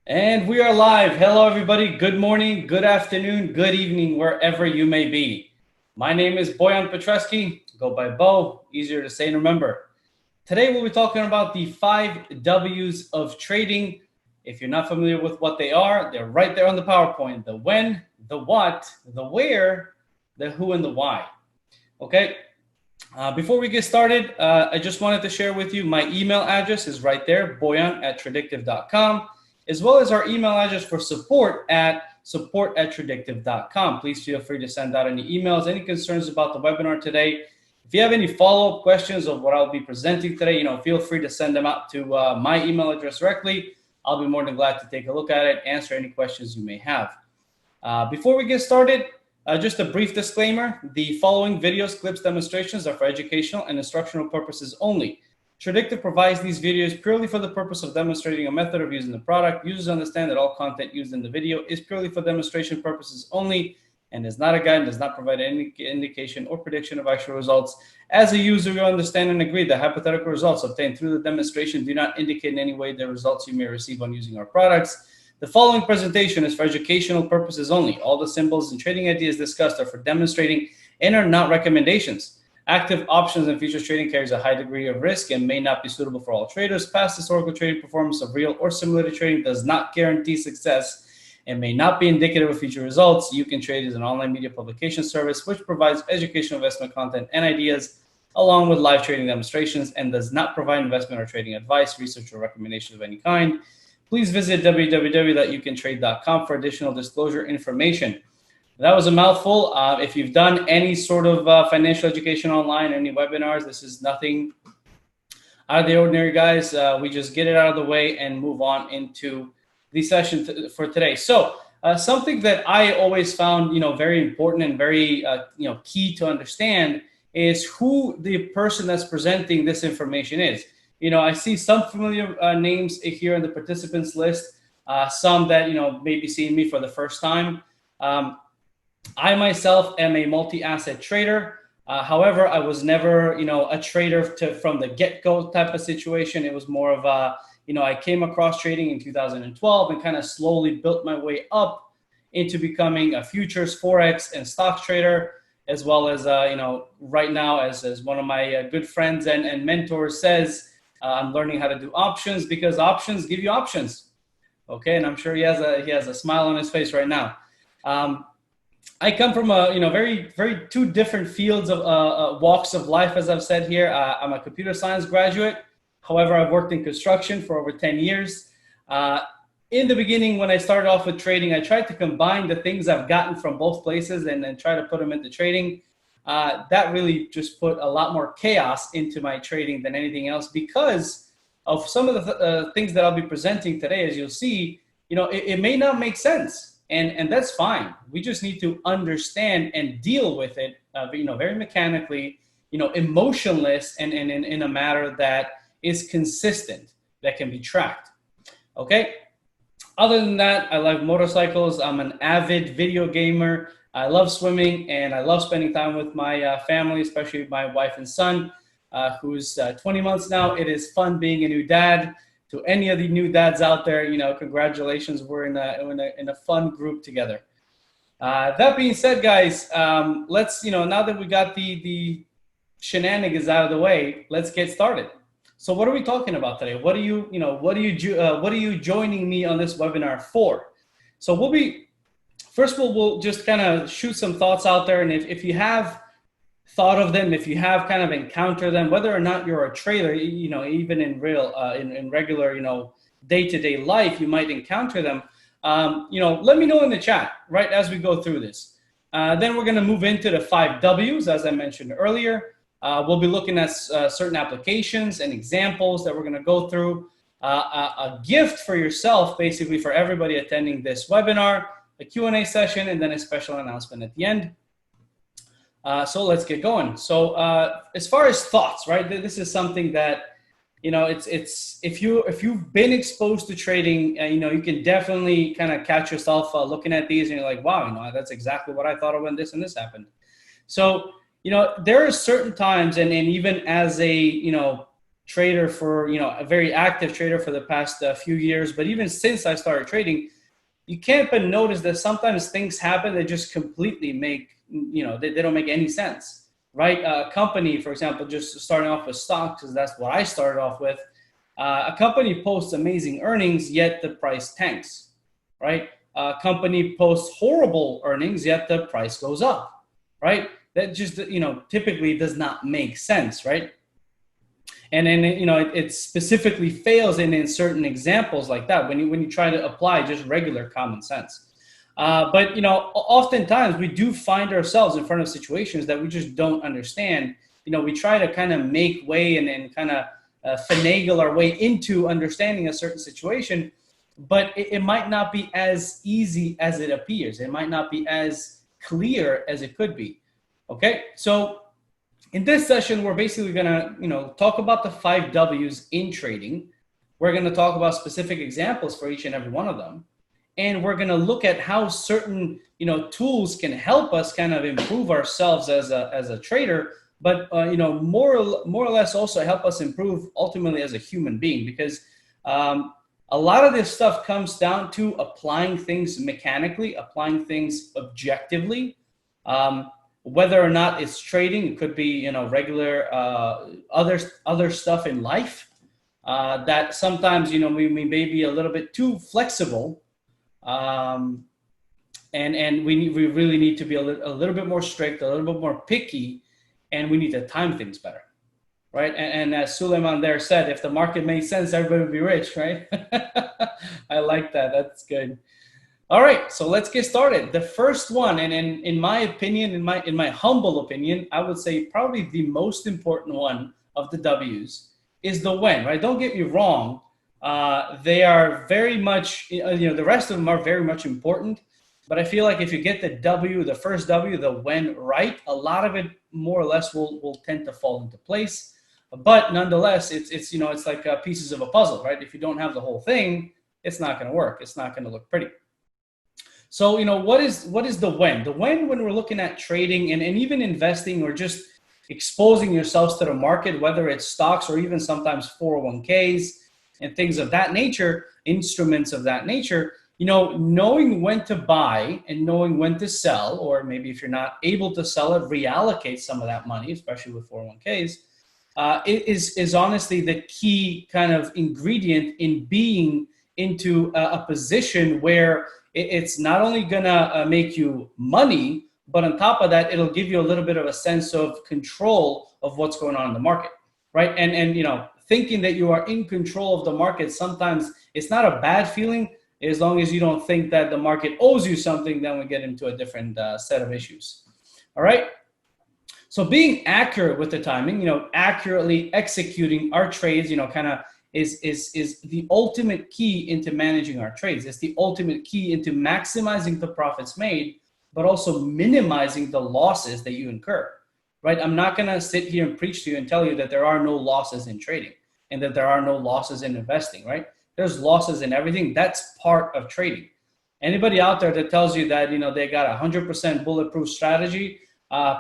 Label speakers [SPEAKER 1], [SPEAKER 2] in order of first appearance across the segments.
[SPEAKER 1] And we are live. Hello, everybody. Good morning, good afternoon, good evening, wherever you may be. My name is Bojan Petreski. Go by Bo, easier to say and remember. Today, we'll be talking about the 5 W's of trading. If you're not familiar with what they are, they're right there on the PowerPoint. The when, the what, the where, the who, and the why. Okay. Before we get started, I just wanted to share with you my email address is right there, boyan@tradewithufos.com, as well as our email address for support@tradewithufos.com. Please feel free to send out any emails, any concerns about the webinar today. If you have any follow-up questions of what I'll be presenting today, feel free to send them out to my email address directly. I'll be more than glad to take a look at it, answer any questions you may have. Before we get started, just a brief disclaimer. The following videos, clips, demonstrations are for educational and instructional purposes only. Tradictive provides these videos purely for the purpose of demonstrating a method of using the product. Users understand that all content used in the video is purely for demonstration purposes only and is not a guide and does not provide any indication or prediction of actual results. As a user, you understand and agree that hypothetical results obtained through the demonstration do not indicate in any way the results you may receive on using our products. The following presentation is for educational purposes only. All the symbols and trading ideas discussed are for demonstrating and are not recommendations. Active options and futures trading carries a high degree of risk and may not be suitable for all traders. Past historical trading performance of real or simulated trading does not guarantee success and may not be indicative of future results. You Can Trade is an online media publication service which provides educational investment content and ideas along with live trading demonstrations and does not provide investment or trading advice, research, or recommendations of any kind. Please visit www.youcantrade.com for additional disclosure information. That was a mouthful. If you've done any sort of financial education online, any webinars, this is nothing out of the ordinary, guys. We just get it out of the way and move on into the session for today. So something that I always found, very important and very, key to understand is who the person that's presenting this information is. I see some familiar names here in the participants list, some that, may be seeing me for the first time. I myself am a multi-asset trader. However, I was never, a trader from the get-go type of situation. It was more of a, I came across trading in 2012 and kind of slowly built my way up into becoming a futures, Forex, and stocks trader, as well as, right now, as one of my good friends and mentors says, I'm learning how to do options because options give you options. Okay, and I'm sure he has a smile on his face right now. I come from very two different fields of walks of life, as I've said here. I'm a computer science graduate. However, I've worked in construction for over 10 years. In the beginning, when I started off with trading, I tried to combine the things I've gotten from both places and then try to put them into trading. That really just put a lot more chaos into my trading than anything else because of some of the things that I'll be presenting today. As you'll see, it may not make sense, and that's fine. We just need to understand and deal with it, very mechanically, emotionless, and in a matter that is consistent, that can be tracked. Okay. Other than that, I like motorcycles. I'm an avid video gamer. I love swimming, and I love spending time with my family, especially my wife and son, who's 20 months now. It is fun being a new dad. To any of the new dads out there, congratulations. We're in a fun group together. That being said, guys, let's, now that we got the shenanigans out of the way, let's get started. So what are we talking about today? What are you joining me on this webinar for? So first of all, we'll just kind of shoot some thoughts out there. And if you have thought of them, if you have kind of encountered them, whether or not you're a trader, even in real, in regular, day-to-day life, you might encounter them. Let me know in the chat right as we go through this. Then we're going to move into the 5 W's, as I mentioned earlier. We'll be looking at certain applications and examples that we're going to go through. A gift for yourself, basically for everybody attending this webinar, a Q&A session, and then a special announcement at the end. So let's get going. So as far as thoughts, right? This is something that, it's if you've been exposed to trading, you can definitely kind of catch yourself looking at these and you're like, wow, that's exactly what I thought of when this and this happened. So, there are certain times, and even as a, trader for, a very active trader for the past few years, but even since I started trading, you can't but notice that sometimes things happen that just completely make, they don't make any sense, right? A company, for example, just starting off with stocks, because that's what I started off with. A company posts amazing earnings, yet the price tanks, right? A company posts horrible earnings, yet the price goes up, right? That just, typically does not make sense, right? And then, it specifically fails in certain examples like that when you try to apply just regular common sense. But, oftentimes we do find ourselves in front of situations that we just don't understand. We try to kind of make way and kind of finagle our way into understanding a certain situation, but it might not be as easy as it appears. It might not be as clear as it could be. Okay, so in this session, we're basically going to, talk about the 5 W's in trading. We're going to talk about specific examples for each and every one of them. And we're going to look at how certain, tools can help us kind of improve ourselves as a trader, but, more or less also help us improve ultimately as a human being, because a lot of this stuff comes down to applying things mechanically, applying things objectively. Whether or not it's trading, it could be, regular other stuff in life that sometimes, we may be a little bit too flexible, and we really need to be a little bit more strict, a little bit more picky, and we need to time things better, right? And as Suleiman there said, if the market made sense, everybody would be rich, right? I like that. That's good. All right, so let's get started. The first one, and in my opinion, in my humble opinion, I would say probably the most important one of the W's is the when, right? Don't get me wrong. They are very much, the rest of them are very much important. But I feel like if you get the first W, the when right, a lot of it more or less will tend to fall into place. But nonetheless, it's like pieces of a puzzle, right? If you don't have the whole thing, it's not going to work. It's not going to look pretty. So, what is the when? The when we're looking at trading and even investing or just exposing yourselves to the market, whether it's stocks or even sometimes 401ks and things of that nature, instruments of that nature, knowing when to buy and knowing when to sell, or maybe if you're not able to sell it, reallocate some of that money, especially with 401ks, is honestly the key kind of ingredient in being into a position where it's not only gonna make you money, but on top of that, it'll give you a little bit of a sense of control of what's going on in the market, right? And thinking that you are in control of the market, sometimes it's not a bad feeling as long as you don't think that the market owes you something. Then we get into a different set of issues. All right. So being accurate with the timing, accurately executing our trades, kind of is the ultimate key into managing our trades. It's the ultimate key into maximizing the profits made, but also minimizing the losses that you incur, right? I'm not going to sit here and preach to you and tell you that there are no losses in trading and that there are no losses in investing, right? There's losses in everything. That's part of trading. Anybody out there that tells you that, they got a 100% bulletproof strategy,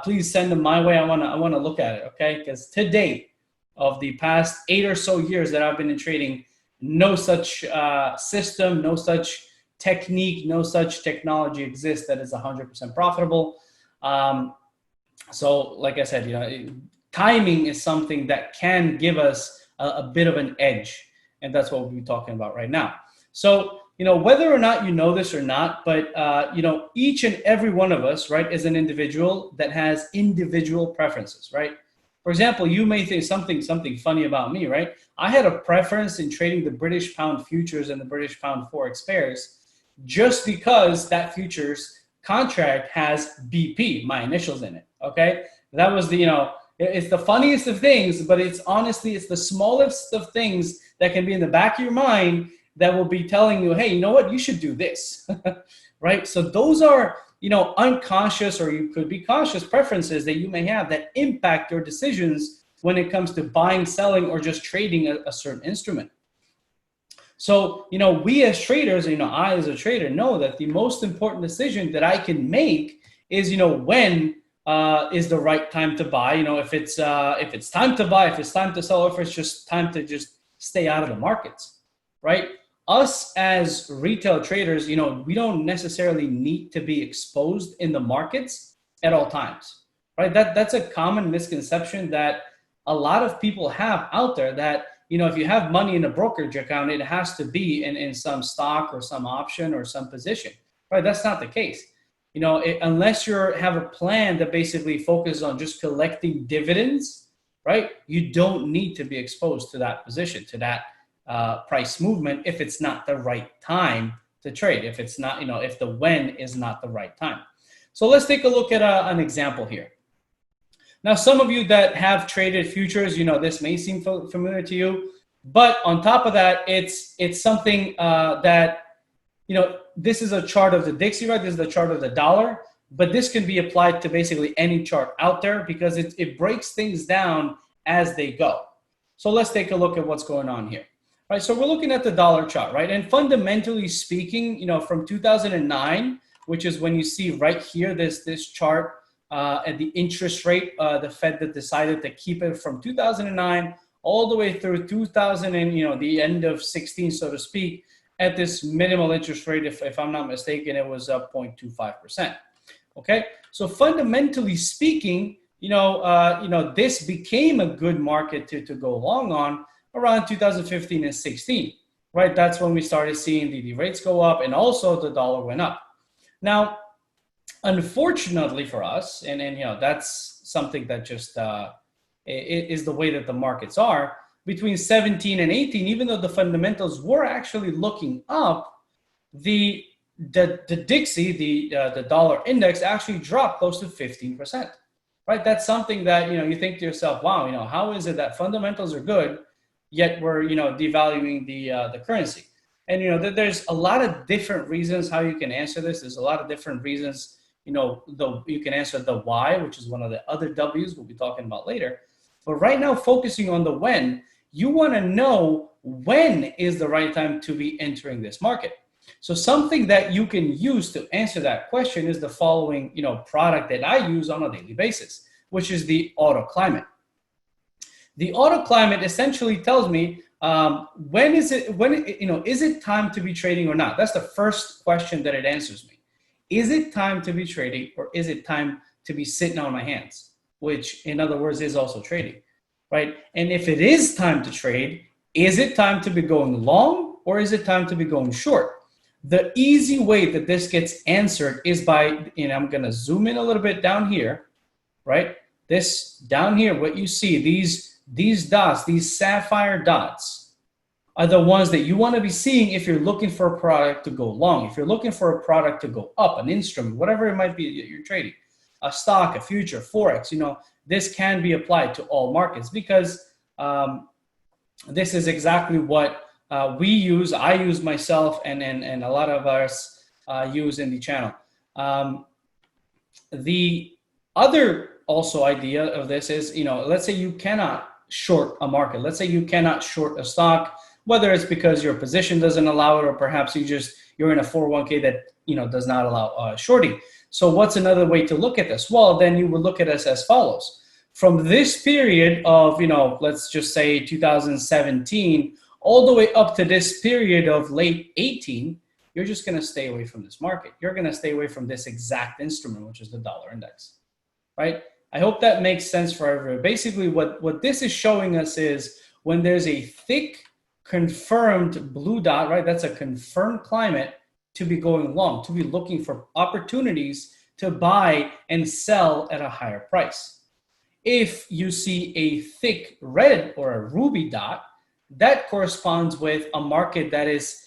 [SPEAKER 1] please send them my way. I want to look at it, okay? Because to date, of the past 8 or so years that I've been in trading, no such system, no such technique, no such technology exists that is 100% profitable. So like I said, timing is something that can give us a bit of an edge. And that's what we'll be talking about right now. So, whether or not you know this or not, but, each and every one of us, right, is an individual that has individual preferences, right? For example, you may think something funny about me, right? I had a preference in trading the British pound futures and the British pound forex pairs just because that futures contract has BP, my initials in it, okay? That was it's the funniest of things, but it's the smallest of things that can be in the back of your mind that will be telling you, hey, you know what? You should do this, right? So those are, unconscious, or you could be conscious preferences that you may have that impact your decisions when it comes to buying, selling, or just trading a certain instrument. So, we as traders, I as a trader know that the most important decision that I can make is, when is the right time to buy. If it's time to buy, if it's time to sell, or if it's just time to just stay out of the markets, right? Us as retail traders, we don't necessarily need to be exposed in the markets at all times, right? That's a common misconception that a lot of people have out there, that if you have money in a brokerage account, it has to be in some stock or some option or some position, right? That's not the case. Unless you have a plan that basically focuses on just collecting dividends, right? You don't need to be exposed to that position, to that price movement, if it's not the right time to trade, if it's not, if the when is not the right time. So let's take a look at an example here. Now, some of you that have traded futures, this may seem familiar to you, but on top of that, it's something that, this is a chart of the Dixie, right? This is the chart of the dollar, but this can be applied to basically any chart out there because it breaks things down as they go. So let's take a look at what's going on here. All right, so we're looking at the dollar chart, right? And fundamentally speaking, from 2009, which is when you see right here, this chart at the interest rate, the Fed that decided to keep it from 2009 all the way through 2000 and, the end of 16, so to speak, at this minimal interest rate, if I'm not mistaken, it was 0.25%. Okay, so fundamentally speaking, this became a good market to go long on around 2015 and 16, right? That's when we started seeing the rates go up and also the dollar went up. Now, unfortunately for us, and that's something that just is the way that the markets are, between 17 and 18, even though the fundamentals were actually looking up, the Dixie, the dollar index, actually dropped close to 15%, right? That's something that, you think to yourself, wow, how is it that fundamentals are good, yet we're, devaluing the currency? And, there's a lot of different reasons how you can answer this. There's a lot of different reasons, you can answer the why, which is one of the other W's we'll be talking about later. But right now, focusing on the when, you want to know when is the right time to be entering this market. So something that you can use to answer that question is the following, product that I use on a daily basis, which is the auto climate. The auto climate essentially tells me is it time to be trading or not? That's the first question that it answers me. Is it time to be trading, or is it time to be sitting on my hands? Which, in other words, is also trading, right? And if it is time to trade, is it time to be going long, or is it time to be going short? The easy way that this gets answered is by, I'm going to zoom in a little bit down here, right? This down here, what you see, these dots, these sapphire dots, are the ones that you want to be seeing if you're looking for a product to go long, if you're looking for a product to go up, an instrument, whatever it might be you're trading, a stock, a future, Forex, this can be applied to all markets because this is exactly what we use, I use myself, and a lot of us use in the channel. The other also idea of this is, let's say you cannot short a market. Let's say you cannot short a stock, whether it's because your position doesn't allow it, or perhaps you're in a 401k that, does not allow shorting. So what's another way to look at this? Well, then you would look at this as follows. From this period of, let's just say 2017, all the way up to this period of late 18, you're just going to stay away from this market. You're going to stay away from this exact instrument, which is the dollar index, right? I hope that makes sense for everyone. Basically, what this is showing us is when there's a thick, confirmed blue dot, right? That's a confirmed climate to be going long, to be looking for opportunities to buy and sell at a higher price. If you see a thick red or a ruby dot, that corresponds with a market that is,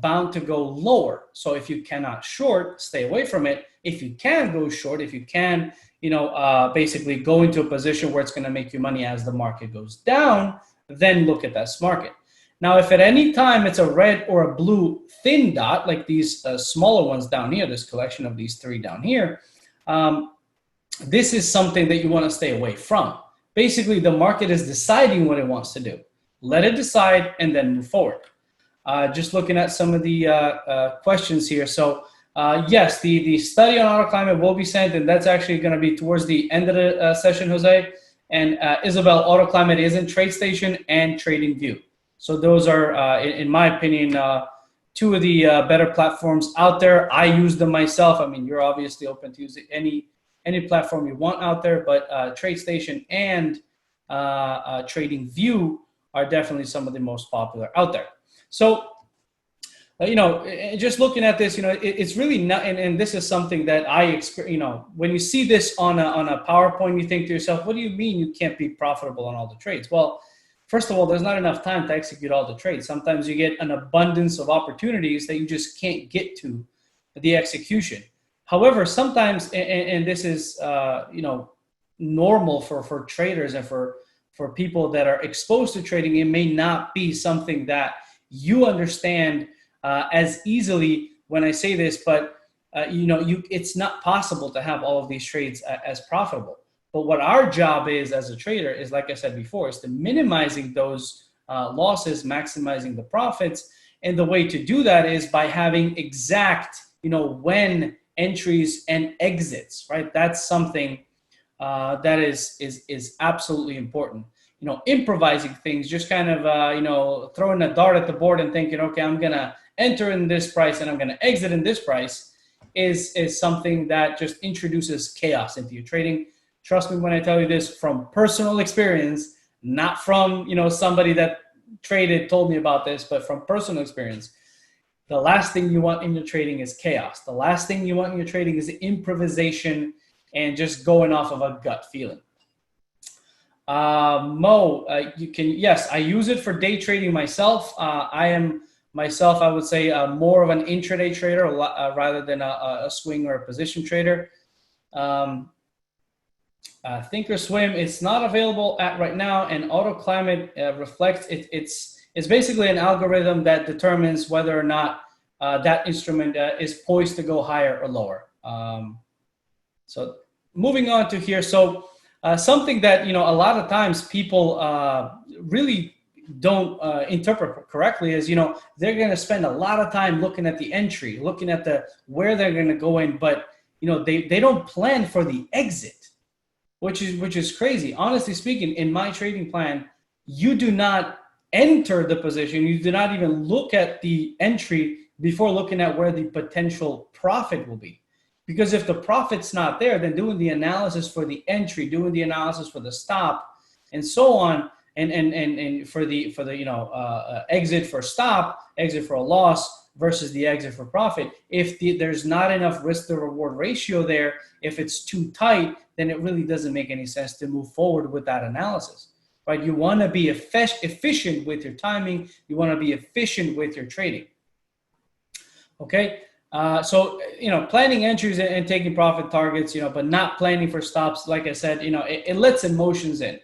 [SPEAKER 1] bound to go lower. So if you cannot short, stay away from it. If you can go short, if you can, basically go into a position where it's going to make you money as the market goes down, then look at that market. Now, if at any time it's a red or a blue thin dot, like these smaller ones down here, this collection of these three down here, this is something that you want to stay away from. Basically, the market is deciding what it wants to do. Let it decide and then move forward. Just looking at some of the questions here. So Yes, the study on AutoClimate will be sent, and that's actually going to be towards the end of the session, Jose. And Isabel, AutoClimate is in TradeStation and TradingView. So those are, in my opinion, two of the better platforms out there. I use them myself. I mean, you're obviously open to using any platform you want out there, but TradeStation and TradingView are definitely some of the most popular out there. So, just looking at this, it's really not, and this is something that I experience, when you see this on a PowerPoint, you think to yourself, what do you mean you can't be profitable on all the trades? Well, first of all, there's not enough time to execute all the trades. Sometimes you get an abundance of opportunities that you just can't get to the execution. However, sometimes, and this is, normal for traders and for people that are exposed to trading, it may not be something that you understand as easily when I say this, but it's not possible to have all of these trades as profitable. But what our job is as a trader is, like I said before, is to minimizing those losses, maximizing the profits. And the way to do that is by having exact, when entries and exits, right? That's something that is absolutely important. Improvising things, just kind of, throwing a dart at the board and thinking, okay, I'm going to enter in this price and I'm going to exit in this price is something that just introduces chaos into your trading. Trust me when I tell you this from personal experience, not from, somebody that traded told me about this, but from personal experience. The last thing you want in your trading is chaos. The last thing you want in your trading is improvisation and just going off of a gut feeling. Mo, yes, I use it for day trading myself. I am myself, I would say, more of an intraday trader rather than a swing or a position trader. Thinkorswim, it's not available right now, and AutoClimate reflects it's basically an algorithm that determines whether or not that instrument is poised to go higher or lower. So moving on to here, so something that a lot of times people really don't interpret correctly is they're going to spend a lot of time looking at the entry, looking at where they're going to go in, but they don't plan for the exit, which is crazy. Honestly speaking, in my trading plan, you do not enter the position. You do not even look at the entry before looking at where the potential profit will be. Because if the profit's not there, then doing the analysis for the entry, doing the analysis for the stop, and so on, and for the exit for stop, exit for a loss versus the exit for profit. If there's not enough risk to reward ratio there, if it's too tight, then it really doesn't make any sense to move forward with that analysis, right? You want to be efficient with your timing. You want to be efficient with your trading. Okay. So, planning entries and taking profit targets, but not planning for stops. Like I said, it lets emotions in,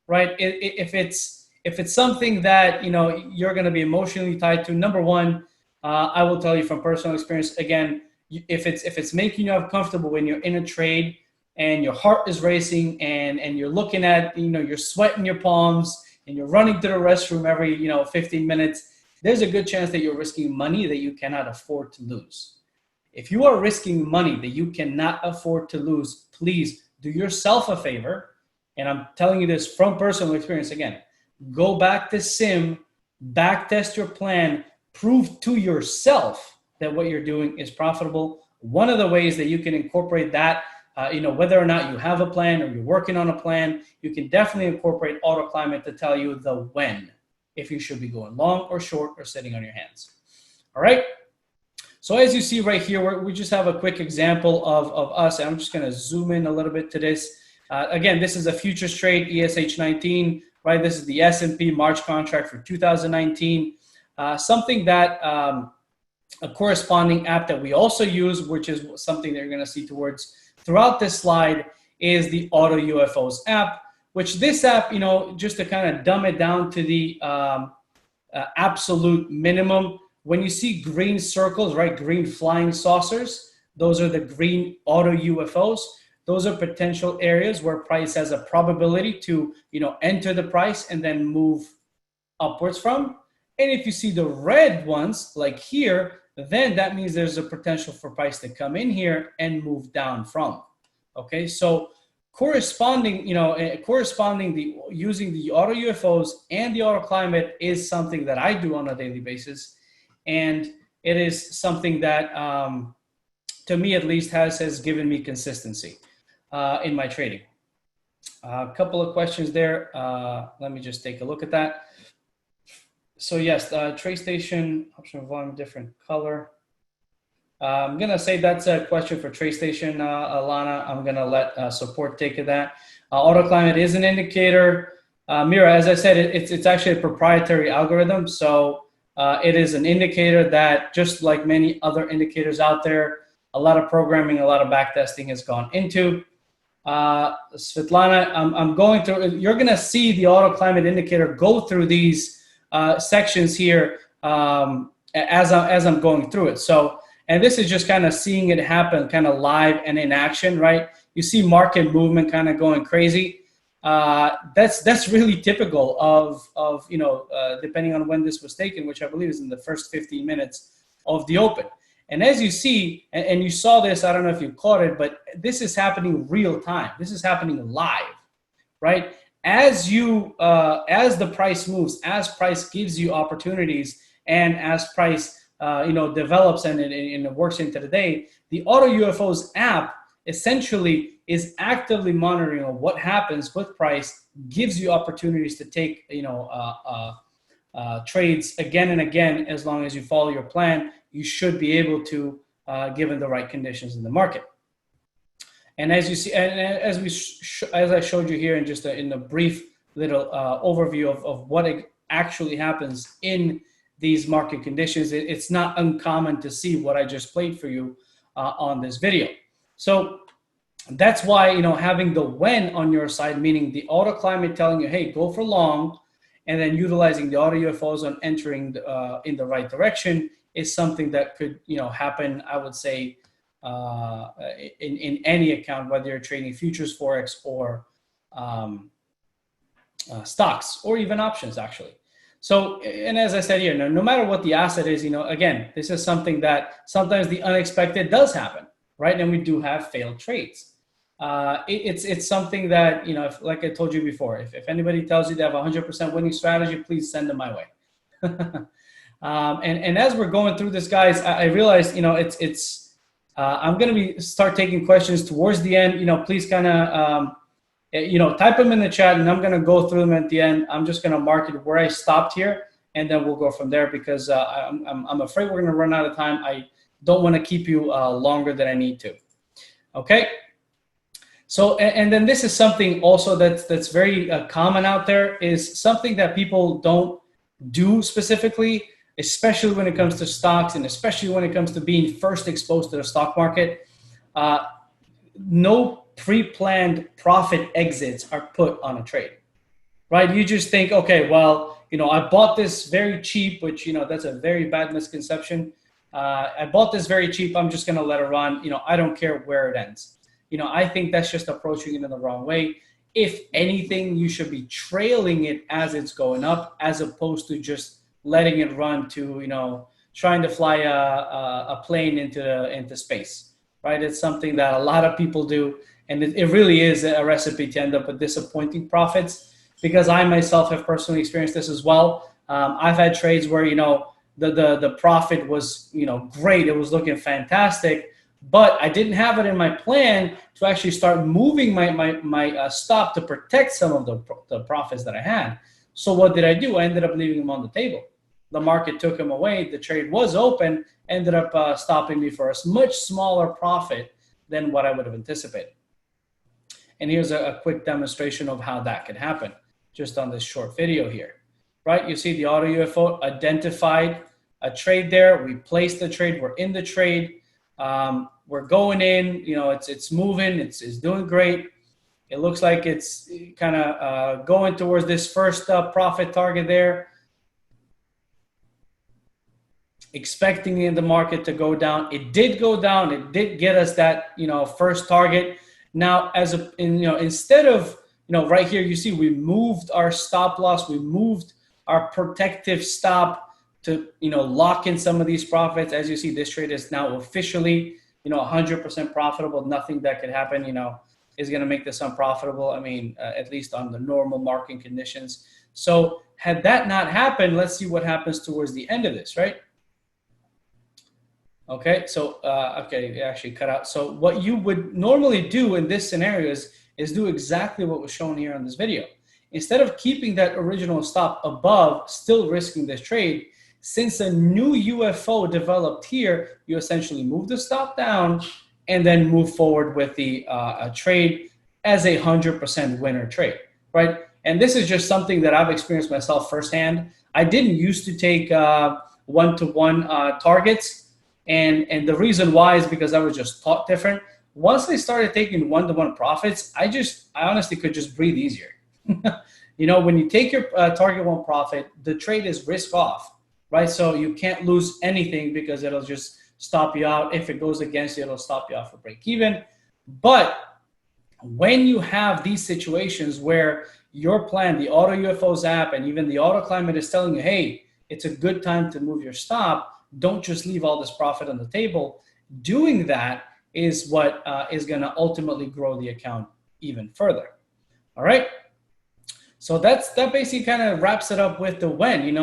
[SPEAKER 1] right? If it's something that, you're going to be emotionally tied to, number one, I will tell you from personal experience, again, if it's making you uncomfortable when you're in a trade and your heart is racing and you're looking at, you're sweating your palms and you're running to the restroom every, 15 minutes, there's a good chance that you're risking money that you cannot afford to lose. If you are risking money that you cannot afford to lose, please do yourself a favor. And I'm telling you this from personal experience again. Go back to sim, back test your plan, prove to yourself that what you're doing is profitable. One of the ways that you can incorporate that, whether or not you have a plan or you're working on a plan, you can definitely incorporate AutoClimate to tell you the when, if you should be going long or short or sitting on your hands. All right. So as you see right here, we just have a quick example of us. I'm just going to zoom in a little bit to this. Again, this is a futures trade, ESH19, right? This is the S&P March contract for 2019. Something that a corresponding app that we also use, which is something that you're going to see towards throughout this slide, is the AutoUFOs app, which this app, just to kind of dumb it down to the absolute minimum, when you see green circles, right, green flying saucers, those are the green AutoUFOs. Those are potential areas where price has a probability to, enter the price and then move upwards from. And if you see the red ones, like here, then that means there's a potential for price to come in here and move down from. Okay, so corresponding, using the auto UFOs and the auto climate is something that I do on a daily basis, and it is something that, to me at least, has given me consistency in my trading. A couple of questions there. Let me just take a look at that. So yes, TradeStation option volume different color. I'm gonna say that's a question for TradeStation, Alana. I'm gonna let support take of that. Auto climate is an indicator. Mira, as I said, it's actually a proprietary algorithm, so it is an indicator that, just like many other indicators out there, a lot of programming, a lot of backtesting has gone into. Svetlana, I'm going through. You're gonna see the auto climate indicator go through these sections here as I'm going through it. So, and this is just kind of seeing it happen, kind of live and in action, right? You see market movement kind of going crazy. That's really typical of depending on when this was taken, which I believe is in the first 15 minutes of the open. And as you see, and you saw this, I don't know if you caught it, but this is happening real time. This is happening live, right? As the price moves, as price gives you opportunities, and as price develops and it works into the day, the Auto UFOs app essentially is actively monitoring what happens with price, gives you opportunities to take trades again and again. As long as you follow your plan, you should be able to, given the right conditions in the market. And as you see, and as I showed you here in just in a brief little overview of what actually happens in these market conditions, it's not uncommon to see what I just played for you on this video. So that's why, having the when on your side, meaning the auto climate telling you, hey, go for long, and then utilizing the auto UFOs on entering in the right direction, is something that could, happen, I would say, in any account, whether you're trading futures, Forex, or stocks, or even options, actually. So, and as I said here, no matter what the asset is, again, this is something that sometimes the unexpected does happen, right? And we do have failed trades. It's something that, if, like I told you before, if anybody tells you they have a 100% winning strategy, please send them my way. And as we're going through this, guys, I realized, I'm going to start taking questions towards the end. Please kind of, type them in the chat, and I'm going to go through them at the end. I'm just going to mark it where I stopped here, and then we'll go from there, because I'm afraid we're going to run out of time. I don't want to keep you longer than I need to. Okay. So, and then this is something also that's very common out there, is something that people don't do specifically, especially when it comes to stocks, and especially when it comes to being first exposed to the stock market. No pre-planned profit exits are put on a trade, right? You just think, okay, well, I bought this very cheap, which, that's a very bad misconception. I bought this very cheap. I'm just going to let it run. I don't care where it ends. I think that's just approaching it in the wrong way. If anything, you should be trailing it as it's going up, as opposed to just letting it run to, trying to fly a plane into space, right? It's something that a lot of people do. And it really is a recipe to end up with disappointing profits, because I myself have personally experienced this as well. I've had trades where, the profit was, great. It was looking fantastic, but I didn't have it in my plan to actually start moving my stop to protect some of the profits that I had. So what did I do? I ended up leaving them on the table. The market took them away. The trade was open, ended up stopping me for a much smaller profit than what I would have anticipated. And here's a quick demonstration of how that can happen just on this short video here, right? You see the auto UFO identified a trade there. We placed the trade. We're in the trade. We're going in, it's moving. It's doing great. It looks like it's kind of going towards this first profit target there. Expecting the market to go down. It did go down. It did get us that, first target. Now, instead of, right here, you see we moved our stop loss. We moved our protective stop lock in some of these profits. As you see, this trade is now officially 100% profitable. Nothing that could happen is going to make this unprofitable. I mean, at least on the normal market conditions. So had that not happened, let's see what happens towards the end of this, right? Okay, so okay, it actually cut out. So what you would normally do in this scenario is do exactly what was shown here on this video. Instead of keeping that original stop above, still risking this trade, since a new UFO developed here, you essentially move the stop down and then move forward with the trade as a 100% winner trade, right? And this is just something that I've experienced myself firsthand. I didn't used to take one-to-one targets, and the reason why is because I was just taught different. Once I started taking one-to-one profits, I honestly could just breathe easier. When you take your target one profit, the trade is risk off, right? So you can't lose anything because it'll just stop you out. If it goes against you, it'll stop you out for break even. But when you have these situations where your plan, the AutoUFOs app and even the AutoClimate is telling you, hey, it's a good time to move your stop, don't just leave all this profit on the table. Doing that is what is going to ultimately grow the account even further. All right. So that basically kind of wraps it up with the when.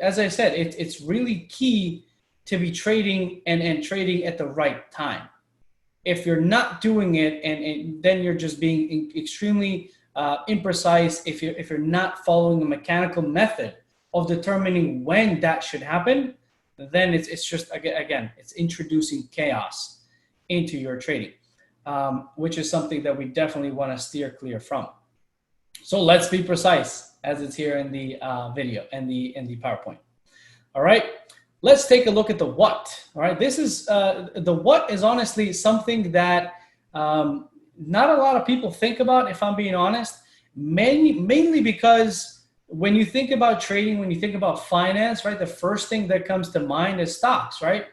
[SPEAKER 1] As I said, it's really key to be trading and trading at the right time. If you're not doing it, and then you're just being extremely imprecise. If you're not following the mechanical method of determining when that should happen, then it's just again it's introducing chaos into your trading, which is something that we definitely want to steer clear from. So let's be precise, as it's here in the video and in the PowerPoint. All right, let's take a look at the what. All right, this is the what is honestly something that not a lot of people think about, if I'm being honest. Mainly because when you think about trading, when you think about finance, right, the first thing that comes to mind is stocks, right?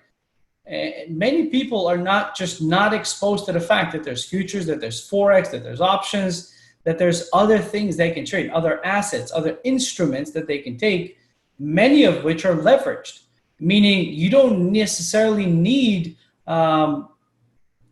[SPEAKER 1] Many people are not exposed to the fact that there's futures, that there's Forex, that there's options, that there's other things they can trade, other assets, other instruments that they can take, many of which are leveraged, meaning you don't necessarily need a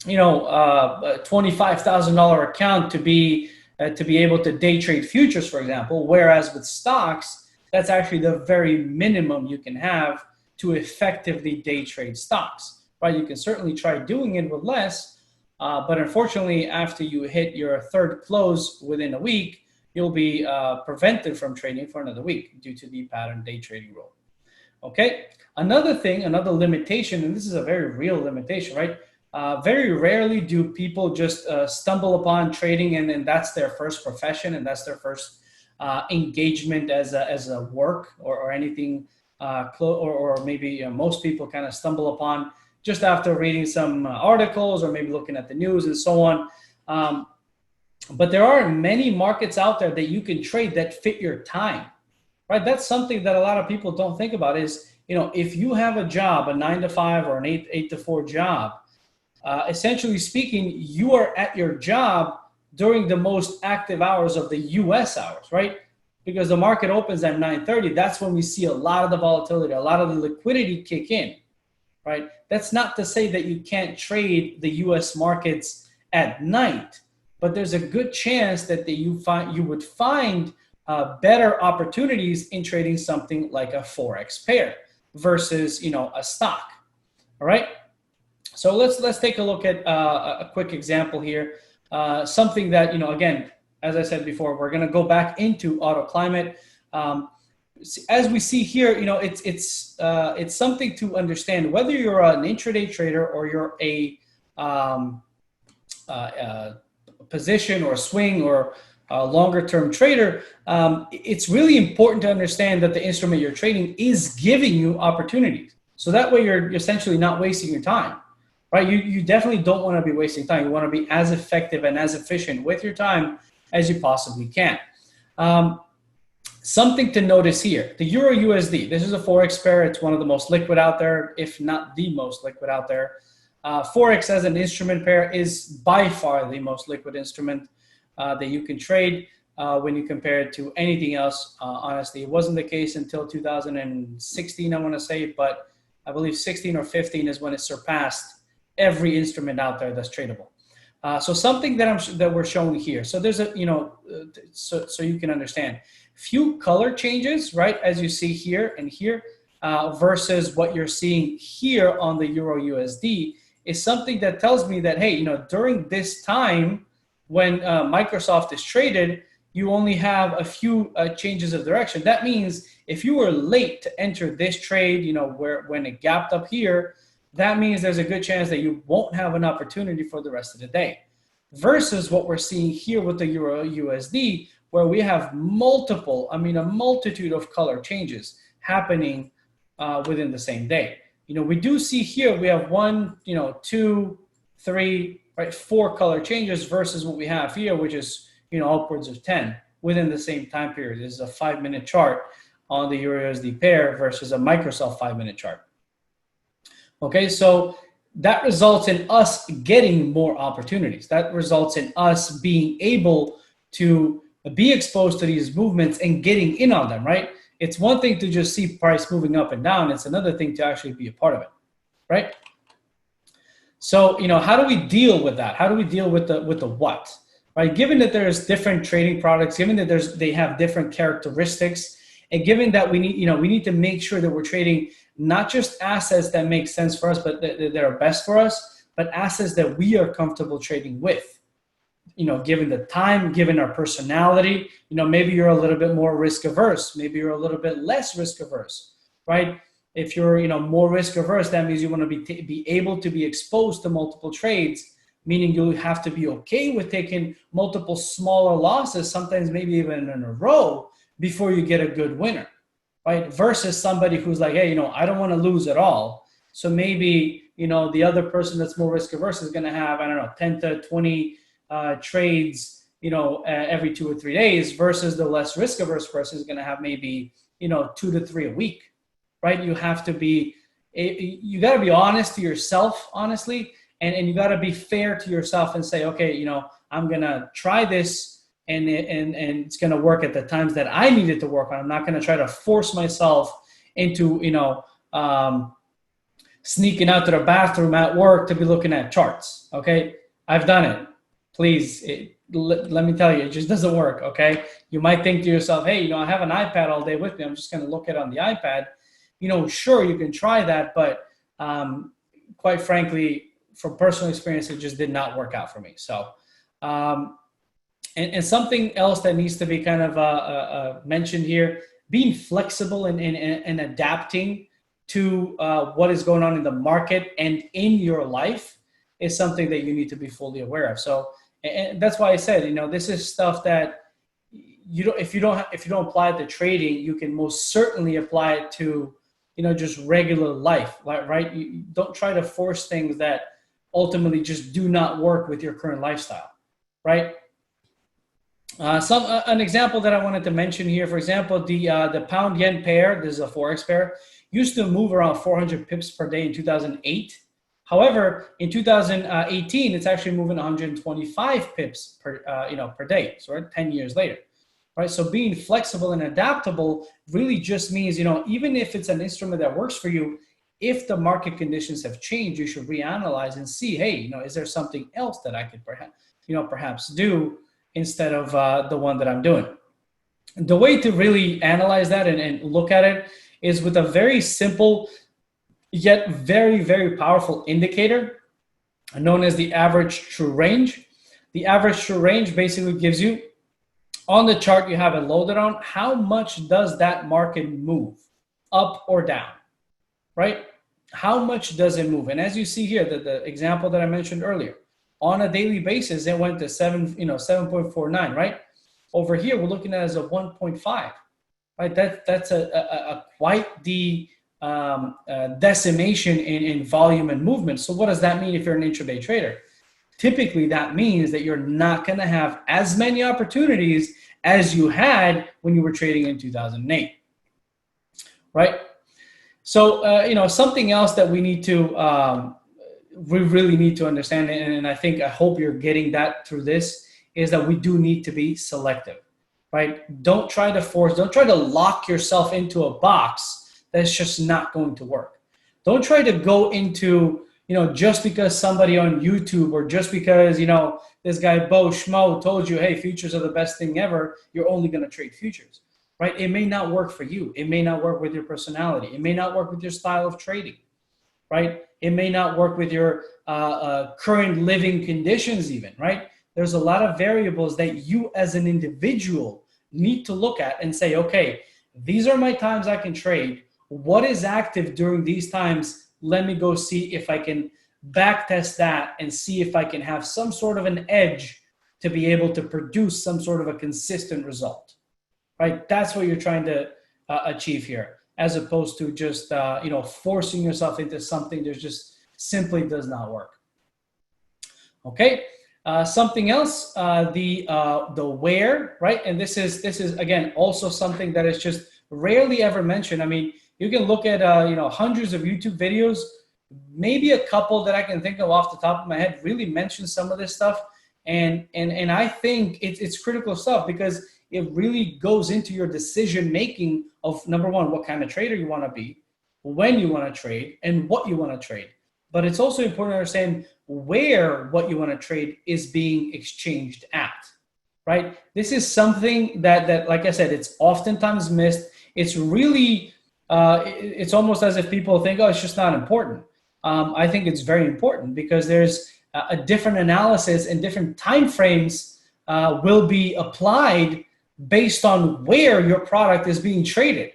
[SPEAKER 1] $25,000 account to be able to day trade futures, for example, whereas with stocks, that's actually the very minimum you can have to effectively day trade stocks, right? You can certainly try doing it with less, but unfortunately, after you hit your third close within a week, you'll be prevented from trading for another week due to the pattern day trading rule. Okay, another limitation, and this is a very real limitation, right? Very rarely do people just stumble upon trading and then that's their first profession and that's their first engagement as a work or anything, or maybe most people kind of stumble upon just after reading some articles or maybe looking at the news and so on. But there are many markets out there that you can trade that fit your time, right? That's something that a lot of people don't think about is, if you have a job, a 9-to-5 or an 8-to-4 job, essentially speaking, you are at your job during the most active hours of the US hours, right? Because the market opens at 9:30. That's when we see a lot of the volatility, a lot of the liquidity kick in, right? That's not to say that you can't trade the US markets at night, but there's a good chance that you would find better opportunities in trading something like a Forex pair versus, a stock, all right? So let's take a look at a quick example here. Something that, again, as I said before, we're going to go back into AutoClimate. As we see here, it's something to understand whether you're an intraday trader or you're a position or swing or a longer term trader. It's really important to understand that the instrument you're trading is giving you opportunities. So that way you're essentially not wasting your time. Right, you definitely don't want to be wasting time. You want to be as effective and as efficient with your time as you possibly can. Something to notice here, the Euro USD. This is a Forex pair. It's one of the most liquid out there, if not the most liquid out there. Forex as an instrument pair is by far the most liquid instrument that you can trade. when you compare it to anything else. Honestly, it wasn't the case until 2016, I want to say, but I believe 16 or 15 is when it surpassed every instrument out there that's tradable. So something that we're showing here. So there's a, so you can understand, few color changes, right? As you see here and here, versus what you're seeing here on the Euro USD is something that tells me that, hey, during this time when Microsoft is traded, you only have a few changes of direction. That means if you were late to enter this trade, when it gapped up here, that means there's a good chance that you won't have an opportunity for the rest of the day. Versus what we're seeing here with the Euro USD, where we have a multitude of color changes happening within the same day. We do see here, we have 1, 2, 3, right, 4 color changes versus what we have here, which is, upwards of 10 within the same time period. This is a 5-minute chart on the Euro USD pair versus a Microsoft 5-minute chart. Okay, so that results in us getting more opportunities. That results in us being able to be exposed to these movements and getting in on them, right? It's one thing to just see price moving up and down. It's another thing to actually be a part of it, right? So, how do we deal with that? How do we deal with the what, right? Given that there's different trading products, given that they have different characteristics, and given that we need to make sure that we're trading not just assets that make sense for us, but that are best for us, but assets that we are comfortable trading with. Given the time, given our personality, maybe you're a little bit more risk averse, maybe you're a little bit less risk averse, right? If you're, more risk averse, that means you want to be able to be exposed to multiple trades, meaning you have to be okay with taking multiple smaller losses, sometimes maybe even in a row, before you get a good winner, right? Versus somebody who's like, hey, I don't want to lose at all. So maybe, the other person that's more risk averse is going to have, 10 to 20 trades, every 2 or 3 days, versus the less risk averse person is going to have maybe, 2 to 3 a week, right? You got to be honest to yourself, honestly, and you got to be fair to yourself and say, okay, I'm going to try this and it's going to work at the times that I need it to work on. I'm not going to try to force myself into, sneaking out to the bathroom at work to be looking at charts. Okay. I've done it. Please, let me tell you, it just doesn't work. Okay. You might think to yourself, hey, I have an iPad all day with me. I'm just going to look at it on the iPad. Sure, you can try that, but quite frankly, from personal experience, it just did not work out for me. So, and something else that needs to be kind of mentioned here, being flexible and adapting to what is going on in the market and in your life is something that you need to be fully aware of. So, and that's why I said, this is stuff that if you don't apply it to trading, you can most certainly apply it to, just regular life, right? You don't try to force things that ultimately just do not work with your current lifestyle, right? An example that I wanted to mention here, for example, the pound yen pair, this is a forex pair, used to move around 400 pips per day in 2008. However, in 2018, it's actually moving 125 pips per day. So we're 10 years later, right? So being flexible and adaptable really just means, even if it's an instrument that works for you, if the market conditions have changed, you should reanalyze and see, hey, is there something else that I could perhaps do instead of the one that I'm doing? The way to really analyze that and look at it is with a very simple yet very, very powerful indicator known as the average true range. The average true range basically gives you, on the chart you have it loaded on, how much does that market move, up or down, right? How much does it move? And as you see here, the example that I mentioned earlier, on a daily basis, it went to 7.49, right? Over here, we're looking at it as a 1.5, right? That's a quite the decimation in volume and movement. So what does that mean if you're an intraday trader? Typically, that means that you're not going to have as many opportunities as you had when you were trading in 2008, right? So, something else that we really need to understand, and I hope you're getting that through this, is that we do need to be selective. right? Don't try to lock yourself into a box that's just not going to work. Don't try to go into, just because somebody on YouTube or just because, this guy Bo Schmo told you, hey, futures are the best thing ever, you're only going to trade futures, right? It may not work for you. It may not work with your personality. It may not work with your style of trading, right? It may not work with your current living conditions even, right? There's a lot of variables that you as an individual need to look at and say, okay, these are my times I can trade. What is active during these times? Let me go see if I can back test that and see if I can have some sort of an edge to be able to produce some sort of a consistent result, right? That's what you're trying to achieve here, as opposed to just, forcing yourself into something that just simply does not work. Okay. Something else, the where, right? And this is again, also something that is just rarely ever mentioned. I mean, you can look at, hundreds of YouTube videos, maybe a couple that I can think of off the top of my head really mention some of this stuff. And I think it's critical stuff because it really goes into your decision-making of, number one, what kind of trader you want to be, when you want to trade, and what you want to trade. But it's also important to understand where what you want to trade is being exchanged at, right? This is something that like I said, it's oftentimes missed. It's really, it's almost as if people think, oh, it's just not important. I think it's very important because there's a different analysis and different time frames will be applied based on where your product is being traded,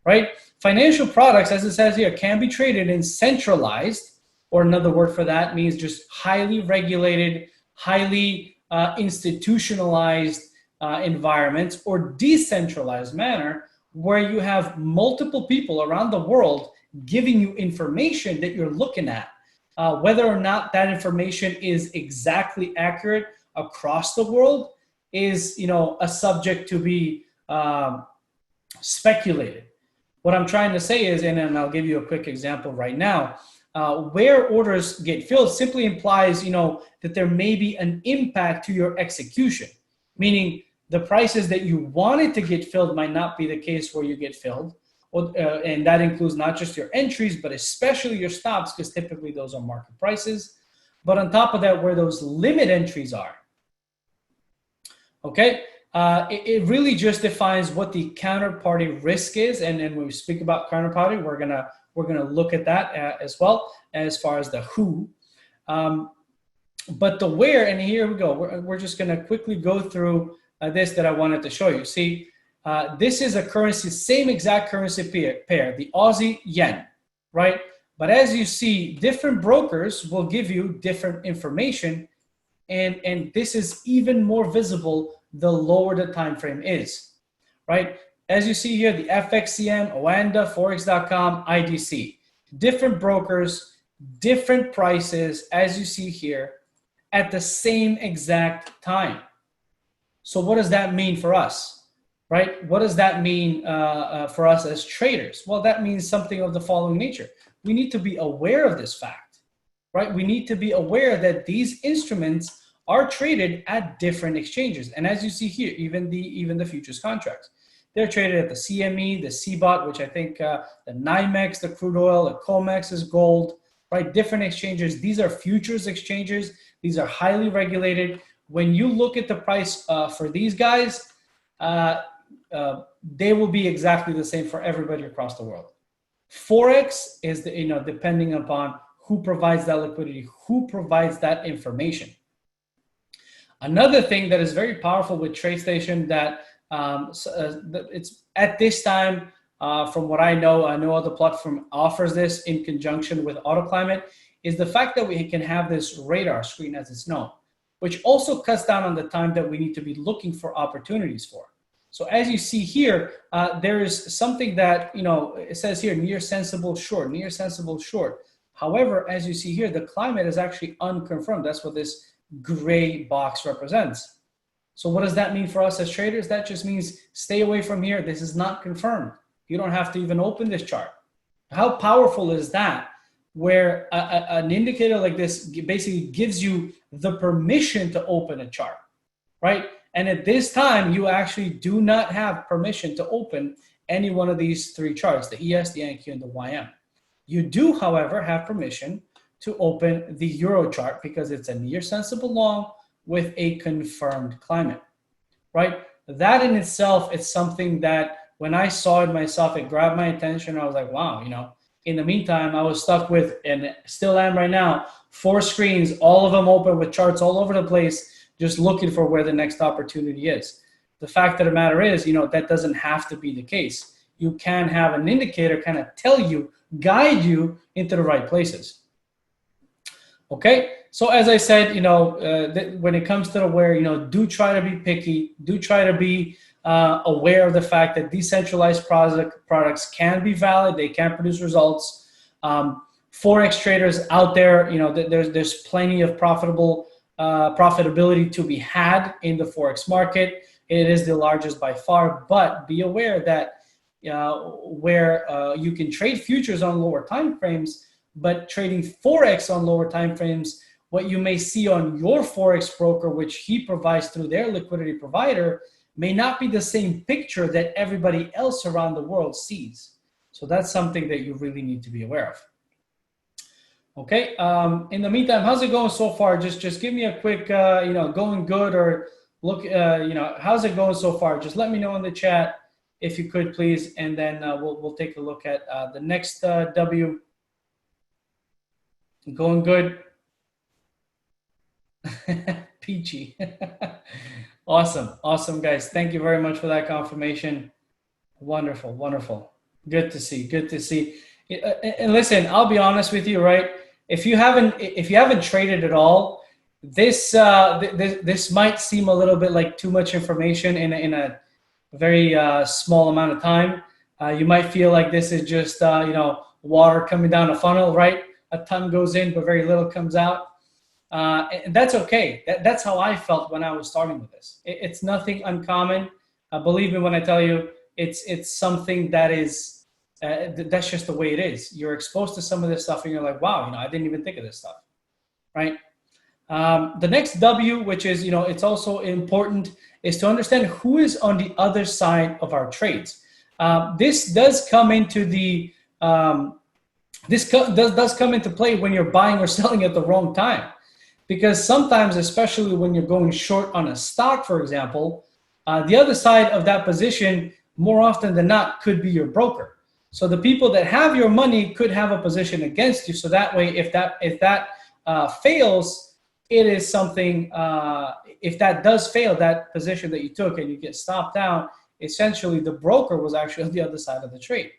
[SPEAKER 1] right? Financial products, as it says here, can be traded in centralized, or another word for that means just highly regulated, highly institutionalized environments, or decentralized manner where you have multiple people around the world giving you information that you're looking at. Whether or not that information is exactly accurate across the world is, a subject to be speculated. What I'm trying to say is, and I'll give you a quick example right now, where orders get filled simply implies, that there may be an impact to your execution, meaning the prices that you wanted to get filled might not be the case where you get filled. And that includes not just your entries, but especially your stops, because typically those are market prices. But on top of that, where those limit entries are, okay, it really just defines what the counterparty risk is. And then when we speak about counterparty, we're gonna look at that as well as far as the who. But the where, and here we go. We're just gonna quickly go through this that I wanted to show you. See, this is a currency, same exact currency pair, the Aussie yen, right? But as you see, different brokers will give you different information, and this is even more visible the lower the time frame is, right? As you see here, the FXCM, Oanda, Forex.com, IDC, different brokers, different prices, as you see here, at the same exact time. So what does that mean for us, right? What does that mean for us as traders? Well, that means something of the following nature. We need to be aware of this fact, right? We need to be aware that these instruments are traded at different exchanges. And as you see here, even the futures contracts, they're traded at the CME, the CBOT, which I think the NYMEX, the crude oil, the COMEX is gold, right? Different exchanges. These are futures exchanges. These are highly regulated. When you look at the price for these guys, they will be exactly the same for everybody across the world. Forex is depending upon who provides that liquidity, who provides that information. Another thing that is very powerful with TradeStation that it's at this time, from what I know, no other platform offers this in conjunction with AutoClimate, is the fact that we can have this radar screen, as it's known, which also cuts down on the time that we need to be looking for opportunities for. So as you see here, there is something that, it says here, near sensible short, near sensible short. However, as you see here, the climate is actually unconfirmed. That's what this gray box represents. So what does that mean for us as traders? That just means stay away from here. This is not confirmed. You don't have to even open this chart. How powerful is that? Where an indicator like this basically gives you the permission to open a chart, right? And at this time, you actually do not have permission to open any one of these three charts, the ES, the NQ, and the YM. You do, however, have permission to open the Euro chart because it's a near sensible long with a confirmed climate, right? That in itself is something that when I saw it myself, it grabbed my attention. I was like, wow, in the meantime, I was stuck with, and still am right now, 4 screens, all of them open with charts all over the place, just looking for where the next opportunity is. The fact of the matter is, that doesn't have to be the case. You can have an indicator kind of tell you, guide you into the right places. Okay, so as I said, when it comes to the where, do try to be picky, do try to be aware of the fact that decentralized products can be valid, they can produce results. Forex traders out there, there's plenty of profitability to be had in the Forex market. It is the largest by far, but be aware that where you can trade futures on lower time frames, but trading Forex on lower time frames, what you may see on your Forex broker, which he provides through their liquidity provider, may not be the same picture that everybody else around the world sees. So that's something that you really need to be aware of. Okay. In the meantime, how's it going so far? Just give me a quick, going good, or look, how's it going so far? Just let me know in the chat if you could, please, and then we'll take a look at the next W. Going good. Peachy. Awesome, guys. Thank you very much for that confirmation. Wonderful. Good to see. And listen, I'll be honest with you, right? If you haven't traded at all, this might seem a little bit like too much information in a very small amount of time. You might feel like this is just water coming down a funnel, right? A ton goes in, but very little comes out. And that's okay. That's how I felt when I was starting with this. It's nothing uncommon. Believe me when I tell you, it's something that is, that's just the way it is. You're exposed to some of this stuff and you're like, wow, I didn't even think of this stuff, right? The next W, which is, it's also important, is to understand who is on the other side of our trades. This does come into the, does come into play when you're buying or selling at the wrong time. Because sometimes, especially when you're going short on a stock, for example, the other side of that position, more often than not, could be your broker. So the people that have your money could have a position against you. So that way, if that fails, it is something, if that does fail, that position that you took and you get stopped out, essentially the broker was actually on the other side of the trade.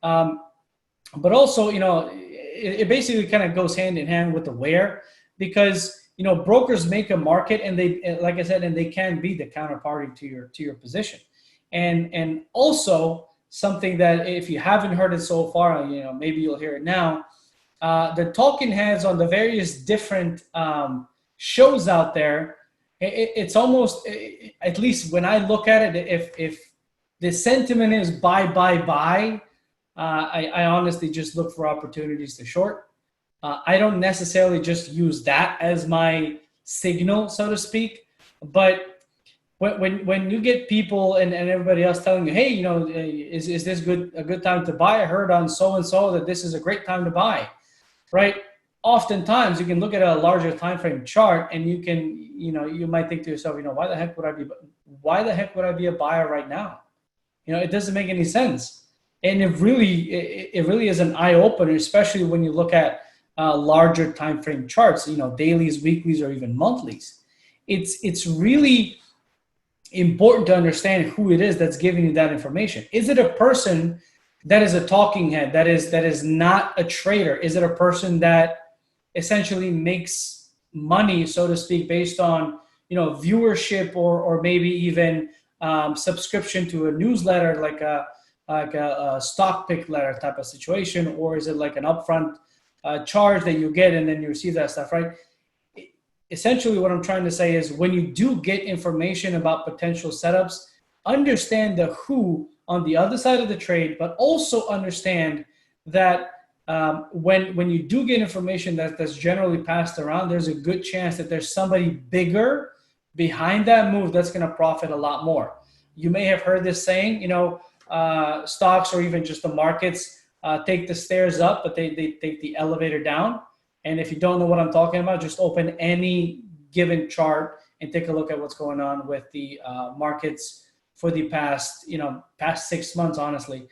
[SPEAKER 1] But also, it basically kind of goes hand in hand with the where, because brokers make a market, and they, like I said, and they can be the counterparty to your position. And also something that if you haven't heard it so far, maybe you'll hear it now. The talking heads on the various different shows out there, it's almost, at least when I look at it, if the sentiment is buy, I honestly just look for opportunities to short. I don't necessarily just use that as my signal, so to speak. But when you get people and everybody else telling you, hey, is this a good time to buy? I heard on so-and-so that this is a great time to buy, right? Oftentimes you can look at a larger time frame chart and you can, you might think to yourself, why the heck would I be a buyer right now? It doesn't make any sense. And it really is an eye opener, especially when you look at larger time frame charts, dailies, weeklies, or even monthlies. It's really important to understand who it is that's giving you that information. Is it a person that is a talking head, that is not a trader? Is it a person that essentially makes money, so to speak, based on viewership or maybe even subscription to a newsletter, like a stock pick letter type of situation? Or is it like an upfront charge that you get and then you receive that stuff, right? Essentially what I'm trying to say is, when you do get information about potential setups, understand the who on the other side of the trade, but also understand that when you do get information that's generally passed around, there's a good chance that there's somebody bigger behind that move that's going to profit a lot more. You may have heard this saying, stocks or even just the markets take the stairs up, but they take the elevator down. And if you don't know what I'm talking about, just open any given chart and take a look at what's going on with the markets for the past 6 months, honestly,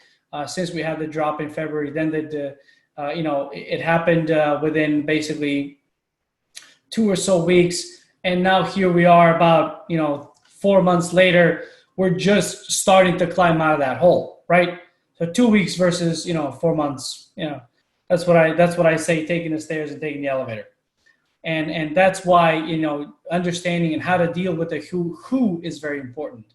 [SPEAKER 1] since we had the drop in February. Then it happened within basically 2 or so weeks. And now here we are about, 4 months later, we're just starting to climb out of that hole, right? So 2 weeks versus, 4 months, that's what I say, taking the stairs and taking the elevator. And that's why, understanding and how to deal with the who is very important.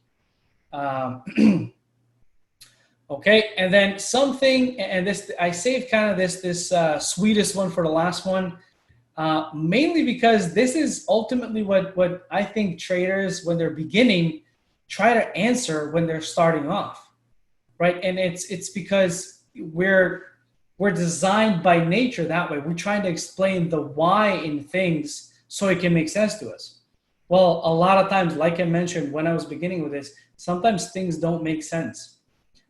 [SPEAKER 1] Okay. And then something, and this, I saved kind of this sweetest one for the last one, mainly because this is ultimately what I think traders, when they're beginning, try to answer when they're starting off, right? And it's because we're designed by nature that way. We're trying to explain the why in things so it can make sense to us. Well, a lot of times, like I mentioned when I was beginning with this, sometimes things don't make sense,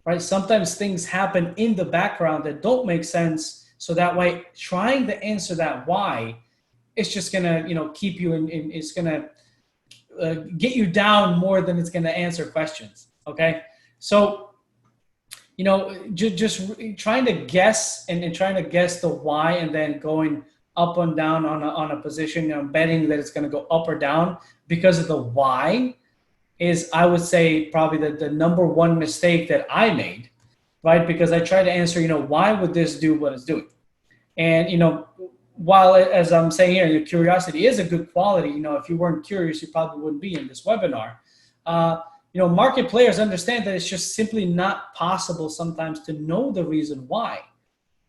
[SPEAKER 1] right? Sometimes things happen in the background that don't make sense. So that way, trying to answer that why, it's just gonna, keep you in it's gonna get you down more than it's gonna answer questions. Okay, so just trying to guess and trying to guess the why, and then going up and down on a position, betting that it's gonna go up or down because of the why is, I would say, probably the number one mistake that I made, right? Because I try to answer, why would this do what it's doing? And, while, as I'm saying here, your curiosity is a good quality, if you weren't curious, you probably wouldn't be in this webinar. Market players understand that it's just simply not possible sometimes to know the reason why,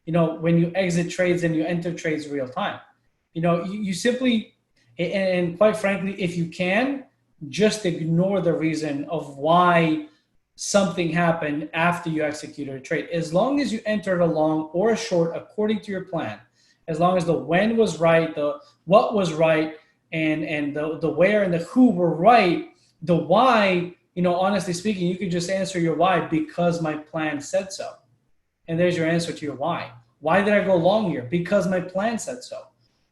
[SPEAKER 1] when you exit trades and you enter trades real time. You simply, and quite frankly, if you can, just ignore the reason of why something happened after you executed a trade. As long as you entered a long or a short according to your plan, as long as the when was right, the what was right, and the where and the who were right, the why, honestly speaking, you could just answer your why: because my plan said so. And there's your answer to your why. Why did I go long here? Because my plan said so.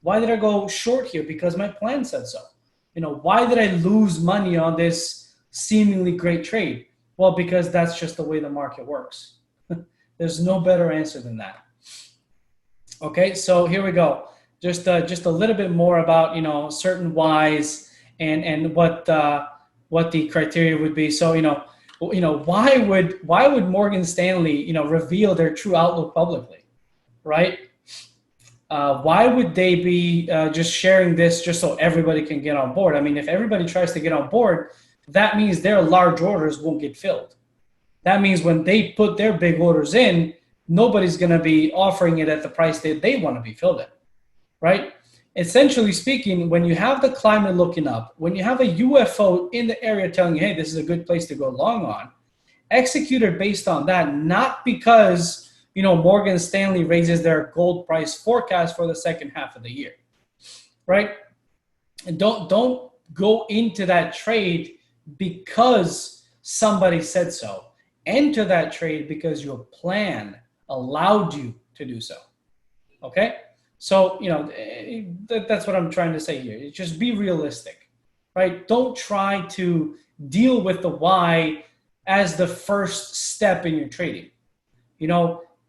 [SPEAKER 1] Why did I go short here? Because my plan said so. Why did I lose money on this seemingly great trade? Well, because that's just the way the market works. There's no better answer than that. Okay, so here we go. Just a little bit more about certain whys and what the criteria would be. So why would Morgan Stanley reveal their true outlook publicly, right? Why would they be just sharing this just so everybody can get on board? I mean, if everybody tries to get on board, that means their large orders won't get filled. That means when they put their big orders in, nobody's going to be offering it at the price that they want to be filled at, right? Essentially speaking, when you have the climate looking up, when you have a UFO in the area telling you, hey, this is a good place to go long on, execute it based on that, not because, Morgan Stanley raises their gold price forecast for the second half of the year, right? And don't go into that trade because somebody said so. Enter that trade because your plan allowed you to do so. Okay? So, that's what I'm trying to say here. Just be realistic, right? Don't try to deal with the why as the first step in your trading.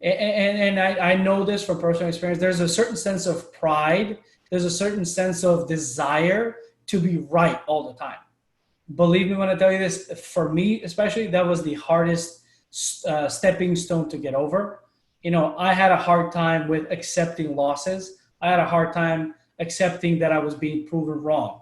[SPEAKER 1] And I know this from personal experience. There's a certain sense of pride. There's a certain sense of desire to be right all the time. Believe me when I tell you this, for me especially, that was the hardest stepping stone to get over. I had a hard time with accepting losses. I had a hard time accepting that I was being proven wrong.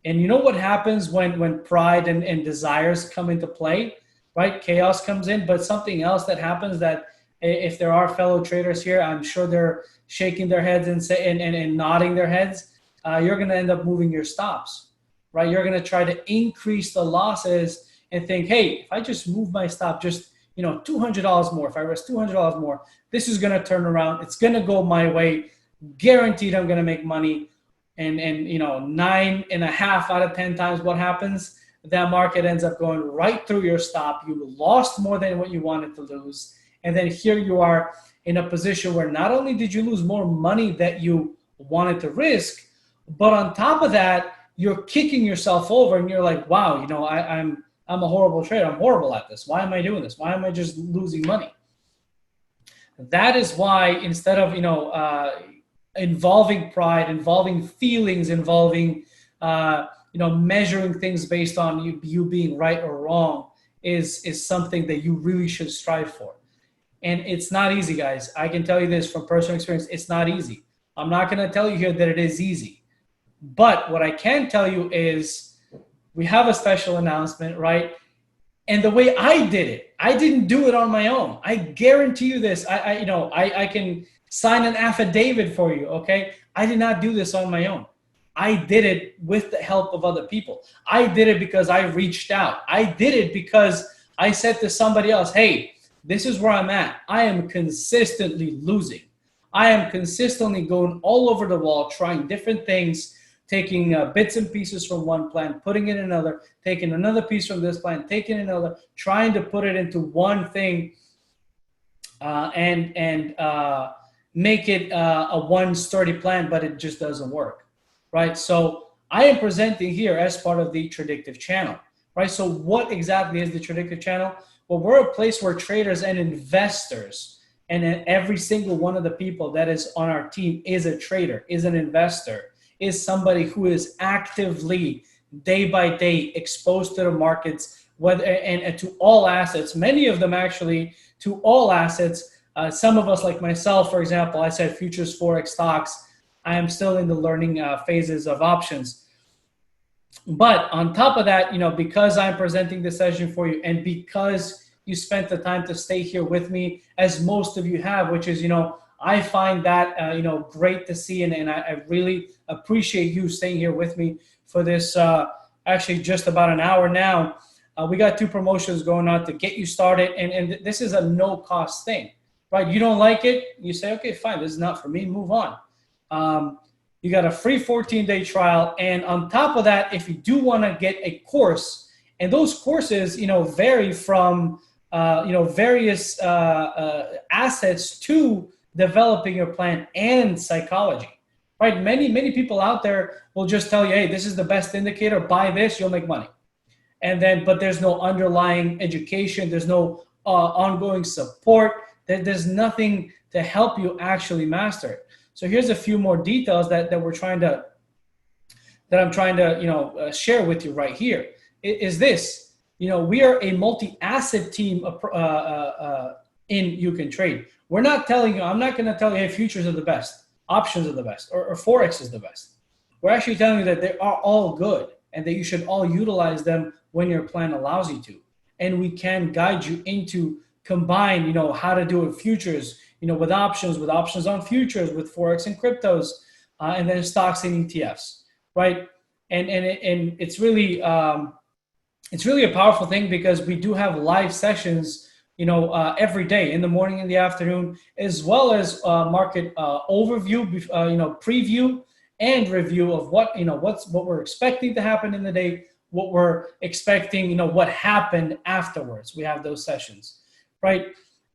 [SPEAKER 1] And you know what happens when pride and desires come into play, right? Chaos comes in, but something else that happens, that if there are fellow traders here, I'm sure they're shaking their heads and nodding their heads. You're going to end up moving your stops, right? You're going to try to increase the losses and think, hey, if I just move my stop just $200 more, if I risk $200 more, this is going to turn around. It's going to go my way. Guaranteed I'm going to make money. And 9.5 out of 10 times what happens? That market ends up going right through your stop. You lost more than what you wanted to lose. And then here you are in a position where not only did you lose more money that you wanted to risk, but on top of that, you're kicking yourself over and you're like, wow, I'm a horrible trader. I'm horrible at this. Why am I doing this? Why am I just losing money? That is why instead of, involving pride, involving feelings, involving, measuring things based on you being right or wrong is something that you really should strive for. And it's not easy, guys. I can tell you this from personal experience. It's not easy. I'm not going to tell you here that it is easy. But what I can tell you is we have a special announcement, right? And the way I did it, I didn't do it on my own. I guarantee you this. I can sign an affidavit for you, okay? I did not do this on my own. I did it with the help of other people. I did it because I reached out. I did it because I said to somebody else, hey, this is where I'm at. I am consistently losing. I am consistently going all over the wall, trying different things, taking bits and pieces from one plan, putting it in another, taking another piece from this plan, taking another, trying to put it into one thing and make it a one sturdy plan, but it just doesn't work, right? So I am presenting here as part of the Tradective channel, right? So what exactly is the Tradective channel? Well, we're a place where traders and investors, and every single one of the people that is on our team is a trader, is an investor, is somebody who is actively day by day exposed to the markets, whether and to all assets, many of them actually to all assets. Some of us, like myself, for example, I said futures, forex, stocks. I am still in the learning phases of options. But on top of that, because I'm presenting this session for you, and because you spent the time to stay here with me, as most of you have, which is, I find that, great to see. And I really appreciate you staying here with me for this, actually just about an hour now. We got 2 promotions going on to get you started. And this is a no cost thing, right? You don't like it. You say, okay, fine. This is not for me. Move on. You got a free 14-day trial. And on top of that, if you do want to get a course, and those courses, vary from, various assets to developing your plan and psychology, right? Many people out there will just tell you, hey, this is the best indicator, buy this, you'll make money. And then, but there's no underlying education. There's no ongoing support. There's nothing to help you actually master it. So here's a few more details that I'm trying to, share with you right here. Is this, we are a multi-asset team in You Can Trade. We're not telling you, I'm not going to tell you, hey, futures are the best, options are the best, or forex is the best. We're actually telling you that they are all good and that you should all utilize them when your plan allows you to. And we can guide you into combine, how to do it futures, with options on futures, with forex and cryptos, and then stocks and ETFs, right? And it's really a powerful thing because we do have live sessions, every day in the morning, in the afternoon, as well as market overview, preview and review of what we're expecting to happen in the day, what we're expecting, what happened afterwards. We have those sessions, right?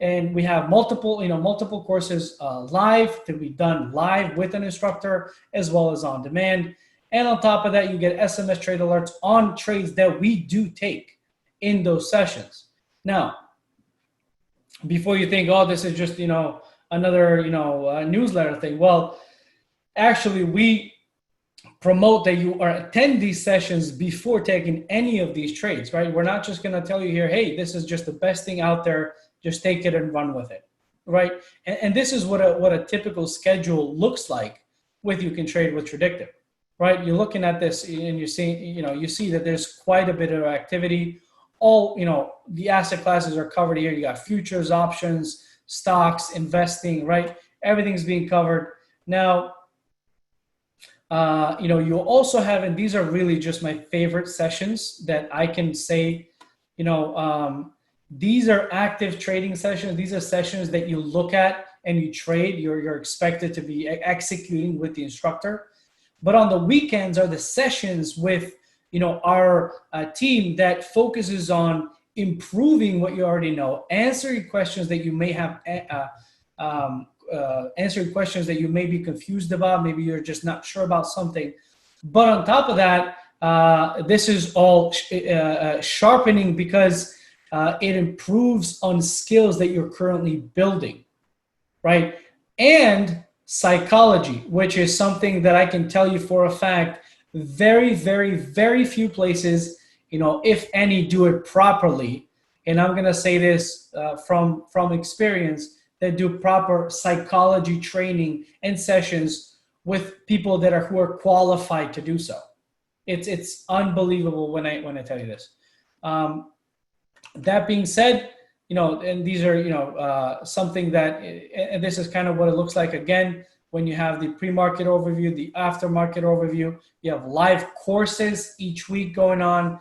[SPEAKER 1] And we have multiple courses live to be done live with an instructor as well as on demand. And on top of that, you get SMS trade alerts on trades that we do take in those sessions. Now, before you think, oh, this is just, another, newsletter thing. Well, actually, we promote that you attend these sessions before taking any of these trades, right? We're not just going to tell you here, hey, this is just the best thing out there. Just take it and run with it, right? And this is what a typical schedule looks like with You Can Trade with Tradective, right? You're looking at this and you see that there's quite a bit of activity. All, the asset classes are covered here. You got futures, options, stocks, investing, right? Everything's being covered. Now, you'll also have, and these are really just my favorite sessions that I can say, these are active trading sessions. These are sessions that you look at and you trade. You're expected to be executing with the instructor. But on the weekends are the sessions with, our team that focuses on improving what you already know, answering questions that you may have, answering questions that you may be confused about. Maybe you're just not sure about something. But on top of that, this is all sharpening because it improves on skills that you're currently building, right? And psychology, which is something that I can tell you for a fact, very, very, very few places, if any, do it properly. And I'm going to say this from experience, that do proper psychology training and sessions with people who are qualified to do so. It's unbelievable when I tell you this. That being said, and these are, something that, and this is kind of what it looks like again, when you have the pre-market overview, the aftermarket overview, you have live courses each week going on.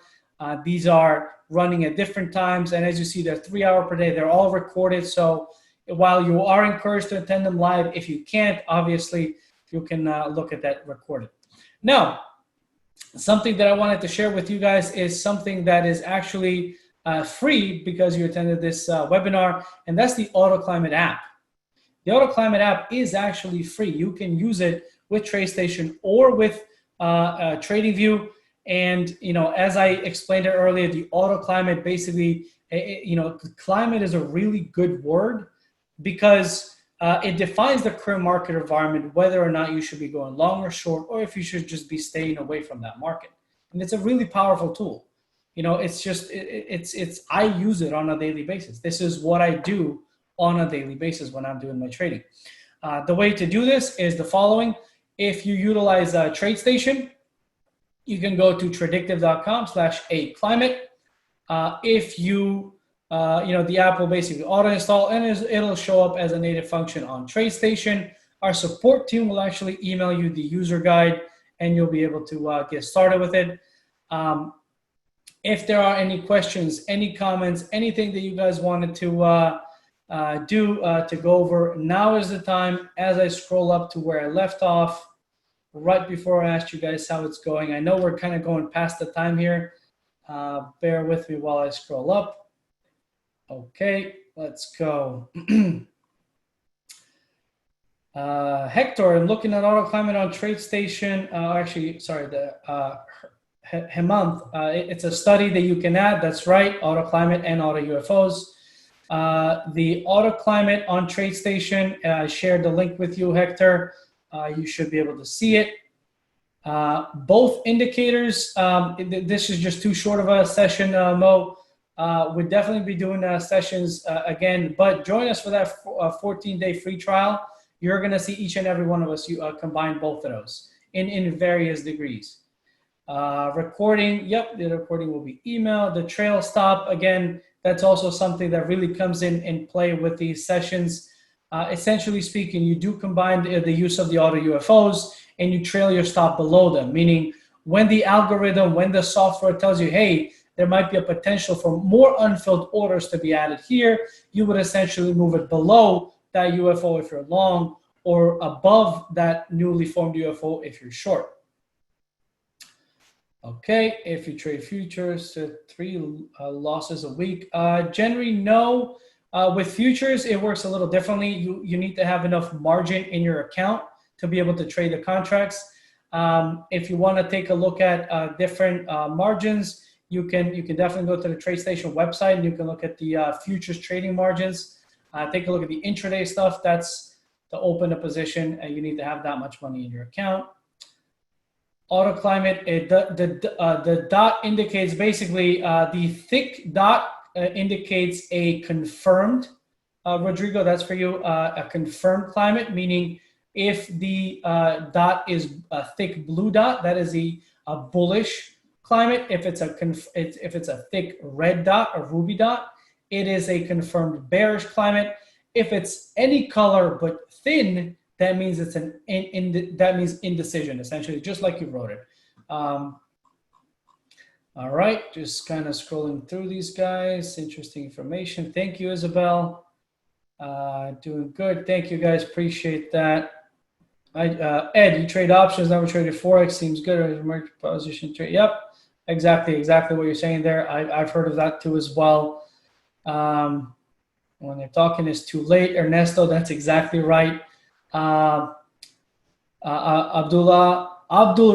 [SPEAKER 1] These are running at different times. And as you see, they're 3 hours per day. They're all recorded. So while you are encouraged to attend them live, if you can't, obviously, you can look at that recorded. Now, something that I wanted to share with you guys is something that is actually free because you attended this webinar, and that's the AutoClimate app. The AutoClimate app is actually free. You can use it with TradeStation or with TradingView. And, as I explained it earlier, the AutoClimate basically, climate is a really good word because it defines the current market environment, whether or not you should be going long or short, or if you should just be staying away from that market. And it's a really powerful tool. It's just, I use it on a daily basis. This is what I do on a daily basis when I'm doing my trading. The way to do this is the following. If you utilize TradeStation, you can go to predictive.com/aclimate. If you, the app will basically auto install and it'll show up as a native function on TradeStation. Our support team will actually email you the user guide and you'll be able to get started with it. If there are any questions, any comments, anything that you guys wanted to to go over, now is the time. As I scroll up to where I left off, right before I asked you guys how it's going. I know we're kind of going past the time here. Bear with me while I scroll up. Okay, let's go. Hector, I'm looking at AutoClimate on TradeStation. Actually, sorry, Hemant, it's a study that you can add. That's right, AutoClimate and AutoUFOs. The AutoClimate on TradeStation, I shared the link with you, Hector. You should be able to see it. Both indicators, this is just too short of a session, Mo. We'll definitely be doing sessions again, but join us for that 14-day free trial. You're going to see each and every one of us combine both of those in various degrees. Recording, yep, the recording will be emailed. The trail stop, again, that's also something that really comes in play with these sessions. Essentially speaking, you do combine the use of the AutoUFOs and you trail your stop below them, meaning when the algorithm, when the software tells you, hey, there might be a potential for more unfilled orders to be added here, you would essentially move it below that UFO if you're long, or above that newly formed UFO if you're short. Okay, if you trade futures to 3 losses a week, generally no. With futures, it works a little differently. You need to have enough margin in your account to be able to trade the contracts. If you want to take a look at different margins, you can definitely go to the TradeStation website and you can look at the futures trading margins. Take a look at the intraday stuff. That's to open a position, and you need to have that much money in your account. AutoClimate, the dot indicates basically the thick dot indicates a confirmed, Rodrigo, that's for you, a confirmed climate, meaning if the dot is a thick blue dot, that is a bullish climate. If it's a thick red dot, a ruby dot, it is a confirmed bearish climate. If it's any color but thin, that means it's that means indecision, essentially, just like you wrote it. All right, just kind of scrolling through these guys. Interesting information. Thank you, Isabel. Doing good. Thank you, guys. Appreciate that. Ed, you trade options, never traded Forex. Seems good. Or emerging position trade. Yep, exactly what you're saying there. I've heard of that too as well. When they're talking is too late. Ernesto, that's exactly right. Abdul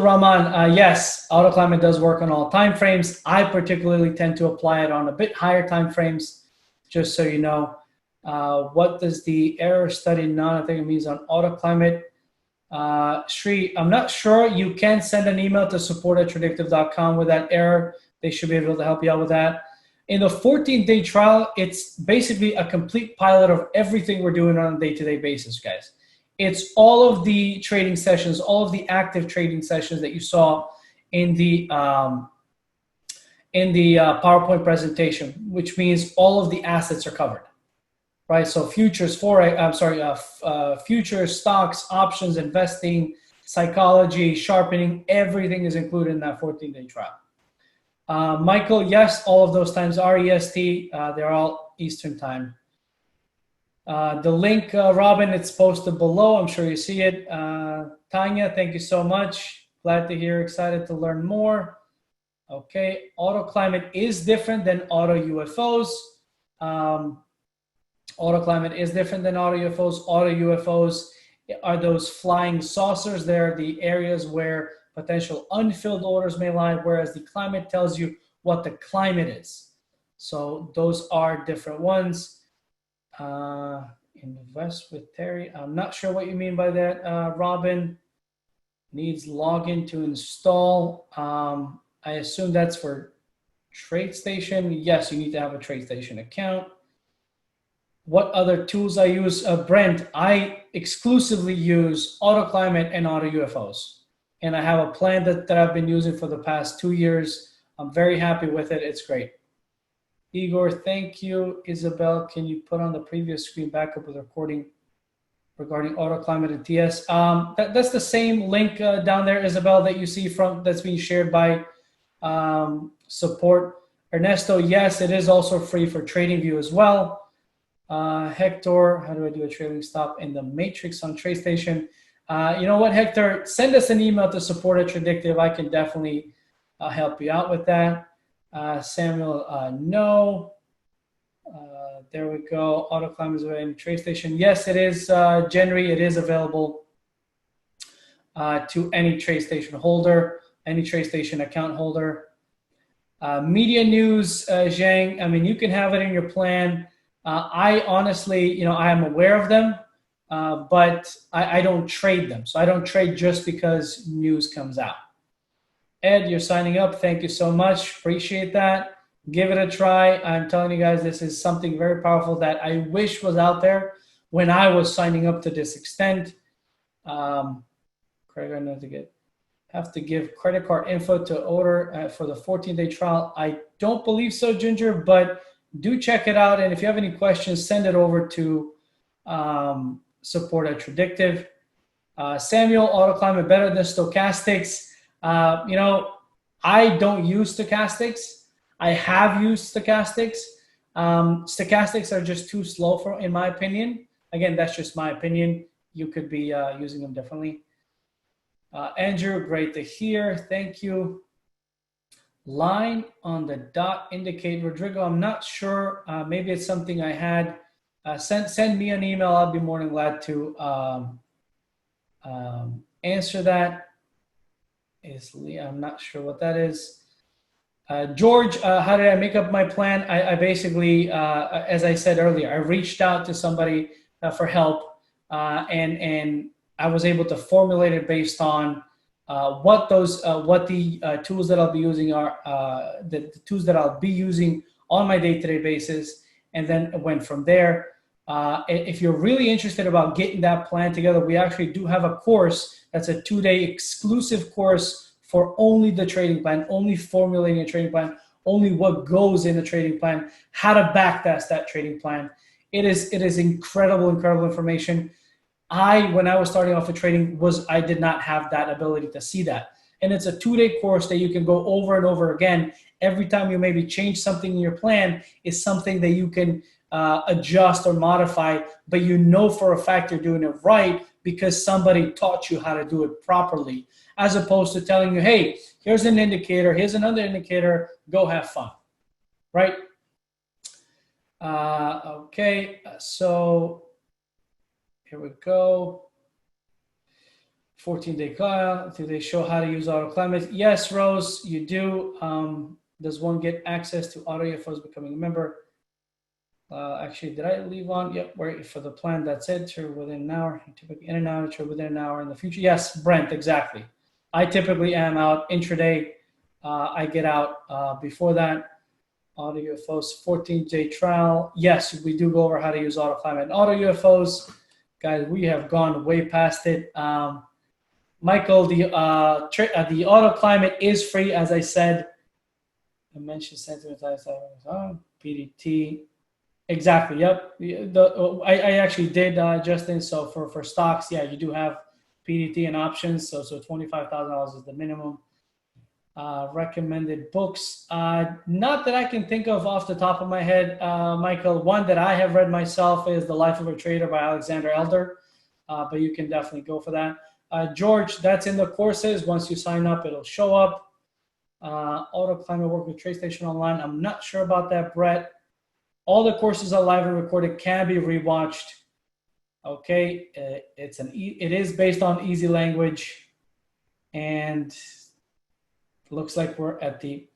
[SPEAKER 1] Rahman, yes, AutoClimate does work on all time frames. I particularly tend to apply it on a bit higher time frames, just so you know. What does the error study not? I think it means on AutoClimate. Sri, I'm not sure. You can send an email to support@tradewithufos.com with that error. They should be able to help you out with that. In the 14-day trial, it's basically a complete pilot of everything we're doing on a day-to-day basis, guys. It's all of the trading sessions, all of the active trading sessions that you saw in the PowerPoint presentation, which means all of the assets are covered. Right, so futures, futures, stocks, options, investing, psychology, sharpening, everything is included in that 14-day trial. Michael, yes, all of those times are EST. They're all Eastern time. The link, Robin, it's posted below. I'm sure you see it. Tanya, thank you so much. Glad to hear, excited to learn more. Okay, AutoClimate is different than AutoUFOs. AutoClimate is different than AutoUFOs. AutoUFOs are those flying saucers. They're the areas where potential unfilled orders may lie, whereas the climate tells you what the climate is. So those are different ones. Invest with Terry. I'm not sure what you mean by that, Robin. Needs login to install. I assume that's for TradeStation. Yes, you need to have a TradeStation account. What other tools I use? Brent, I exclusively use AutoClimate and AutoUFOs. And I have a plan that I've been using for the past 2 years. I'm very happy with it. It's great. Igor, thank you. Isabel, can you put on the previous screen backup with recording regarding AutoClimate and TS? That's the same link down there, Isabel, that you see that's being shared by support. Ernesto, yes, it is also free for TradingView as well. Hector, how do I do a trailing stop in the matrix on TradeStation? You know what, Hector? Send us an email to support@Tradictive. I can definitely help you out with that. Samuel, no. There we go. AutoClimate is available in TradeStation. Yes, it is. January, it is available to any TradeStation holder, any TradeStation account holder. Media news, Zhang. I mean, you can have it in your plan. I honestly, I am aware of them, but I don't trade them. So I don't trade just because news comes out. Ed, you're signing up. Thank you so much. Appreciate that. Give it a try. I'm telling you guys, this is something very powerful that I wish was out there when I was signing up to this extent. Craig, I know have to give credit card info to order for the 14-day trial. I don't believe so, Ginger, but do check it out. And if you have any questions, send it over to support@Tradictive. Samuel, AutoClimate better than stochastics. I don't use stochastics. I have used stochastics. Stochastics are just too slow in my opinion. Again, that's just my opinion. You could be using them differently. Andrew, great to hear. Thank you. Line on the dot indicate. Rodrigo, I'm not sure. Maybe it's something I had. Send me an email. I'll be more than glad to answer that. I'm not sure what that is. George, how did I make up my plan? I basically, as I said earlier, I reached out to somebody for help, and I was able to formulate it based on what the tools that I'll be using are, the tools that I'll be using on my day-to-day basis, and then went from there. If you're really interested about getting that plan together, we actually do have a course that's a 2-day exclusive course for only the trading plan, only formulating a trading plan, only what goes in the trading plan, how to backtest that trading plan. It is incredible information. When I was starting off with trading, I did not have that ability to see that. And it's a 2-day course that you can go over and over again. Every time you maybe change something in your plan is something that you can adjust or modify, but you know for a fact you're doing it right because somebody taught you how to do it properly, as opposed to telling you, hey, here's an indicator, here's another indicator, go have fun, right? Okay, so here we go. 14-day cloud. Do they show how to use AutoClimate? Yes, Rose, you do. Does one get access to AutoUFOs becoming a member? Actually, did I leave on? Yep, wait for the plan. That's it. Trade within an hour. Typically in and out. Trade within an hour in the future. Yes, Brent, exactly. I typically am out intraday. I get out before that. AutoUFOs 14-day trial. Yes, we do go over how to use AutoClimate and AutoUFOs. Guys, we have gone way past it. Michael, the AutoClimate is free, as I said. I mentioned sentiment, PDT. Exactly. Yep. I actually did, Justin. So for stocks, yeah, you do have PDT and options. So $25,000 is the minimum. Recommended books. Not that I can think of off the top of my head, Michael. One that I have read myself is The Life of a Trader by Alexander Elder. But you can definitely go for that. George, that's in the courses. Once you sign up, it'll show up. AutoClimate work with TradeStation Online. I'm not sure about that, Brett. All the courses are live and recorded, can be rewatched. Okay, it is based on easy language, and looks like we're at the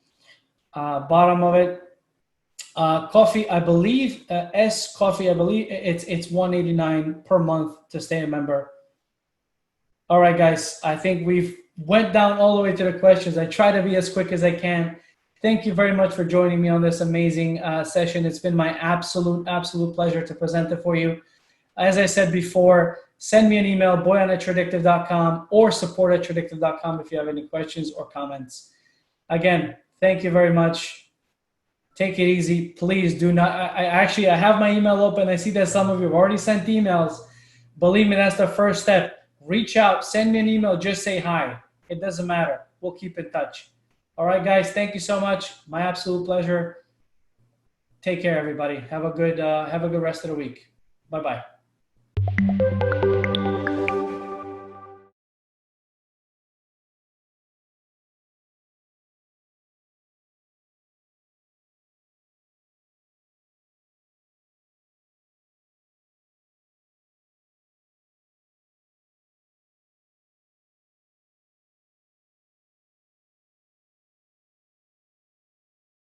[SPEAKER 1] bottom of it. Coffee, I believe, Coffee, I believe it's $189 per month to stay a member. All right, guys, I think we've went down all the way to the questions. I try to be as quick as I can. Thank you very much for joining me on this amazing session. It's been my absolute pleasure to present it for you. As I said before, send me an email, boyan@tradewithufos.com or support@tradewithufos.com if you have any questions or comments. Again, thank you very much. Take it easy. Please do not. I have my email open. I see that some of you have already sent emails. Believe me, that's the first step. Reach out, send me an email, just say hi. It doesn't matter. We'll keep in touch. All right, guys, thank you so much. My absolute pleasure. Take care, everybody. Have a good rest of the week. Bye-bye.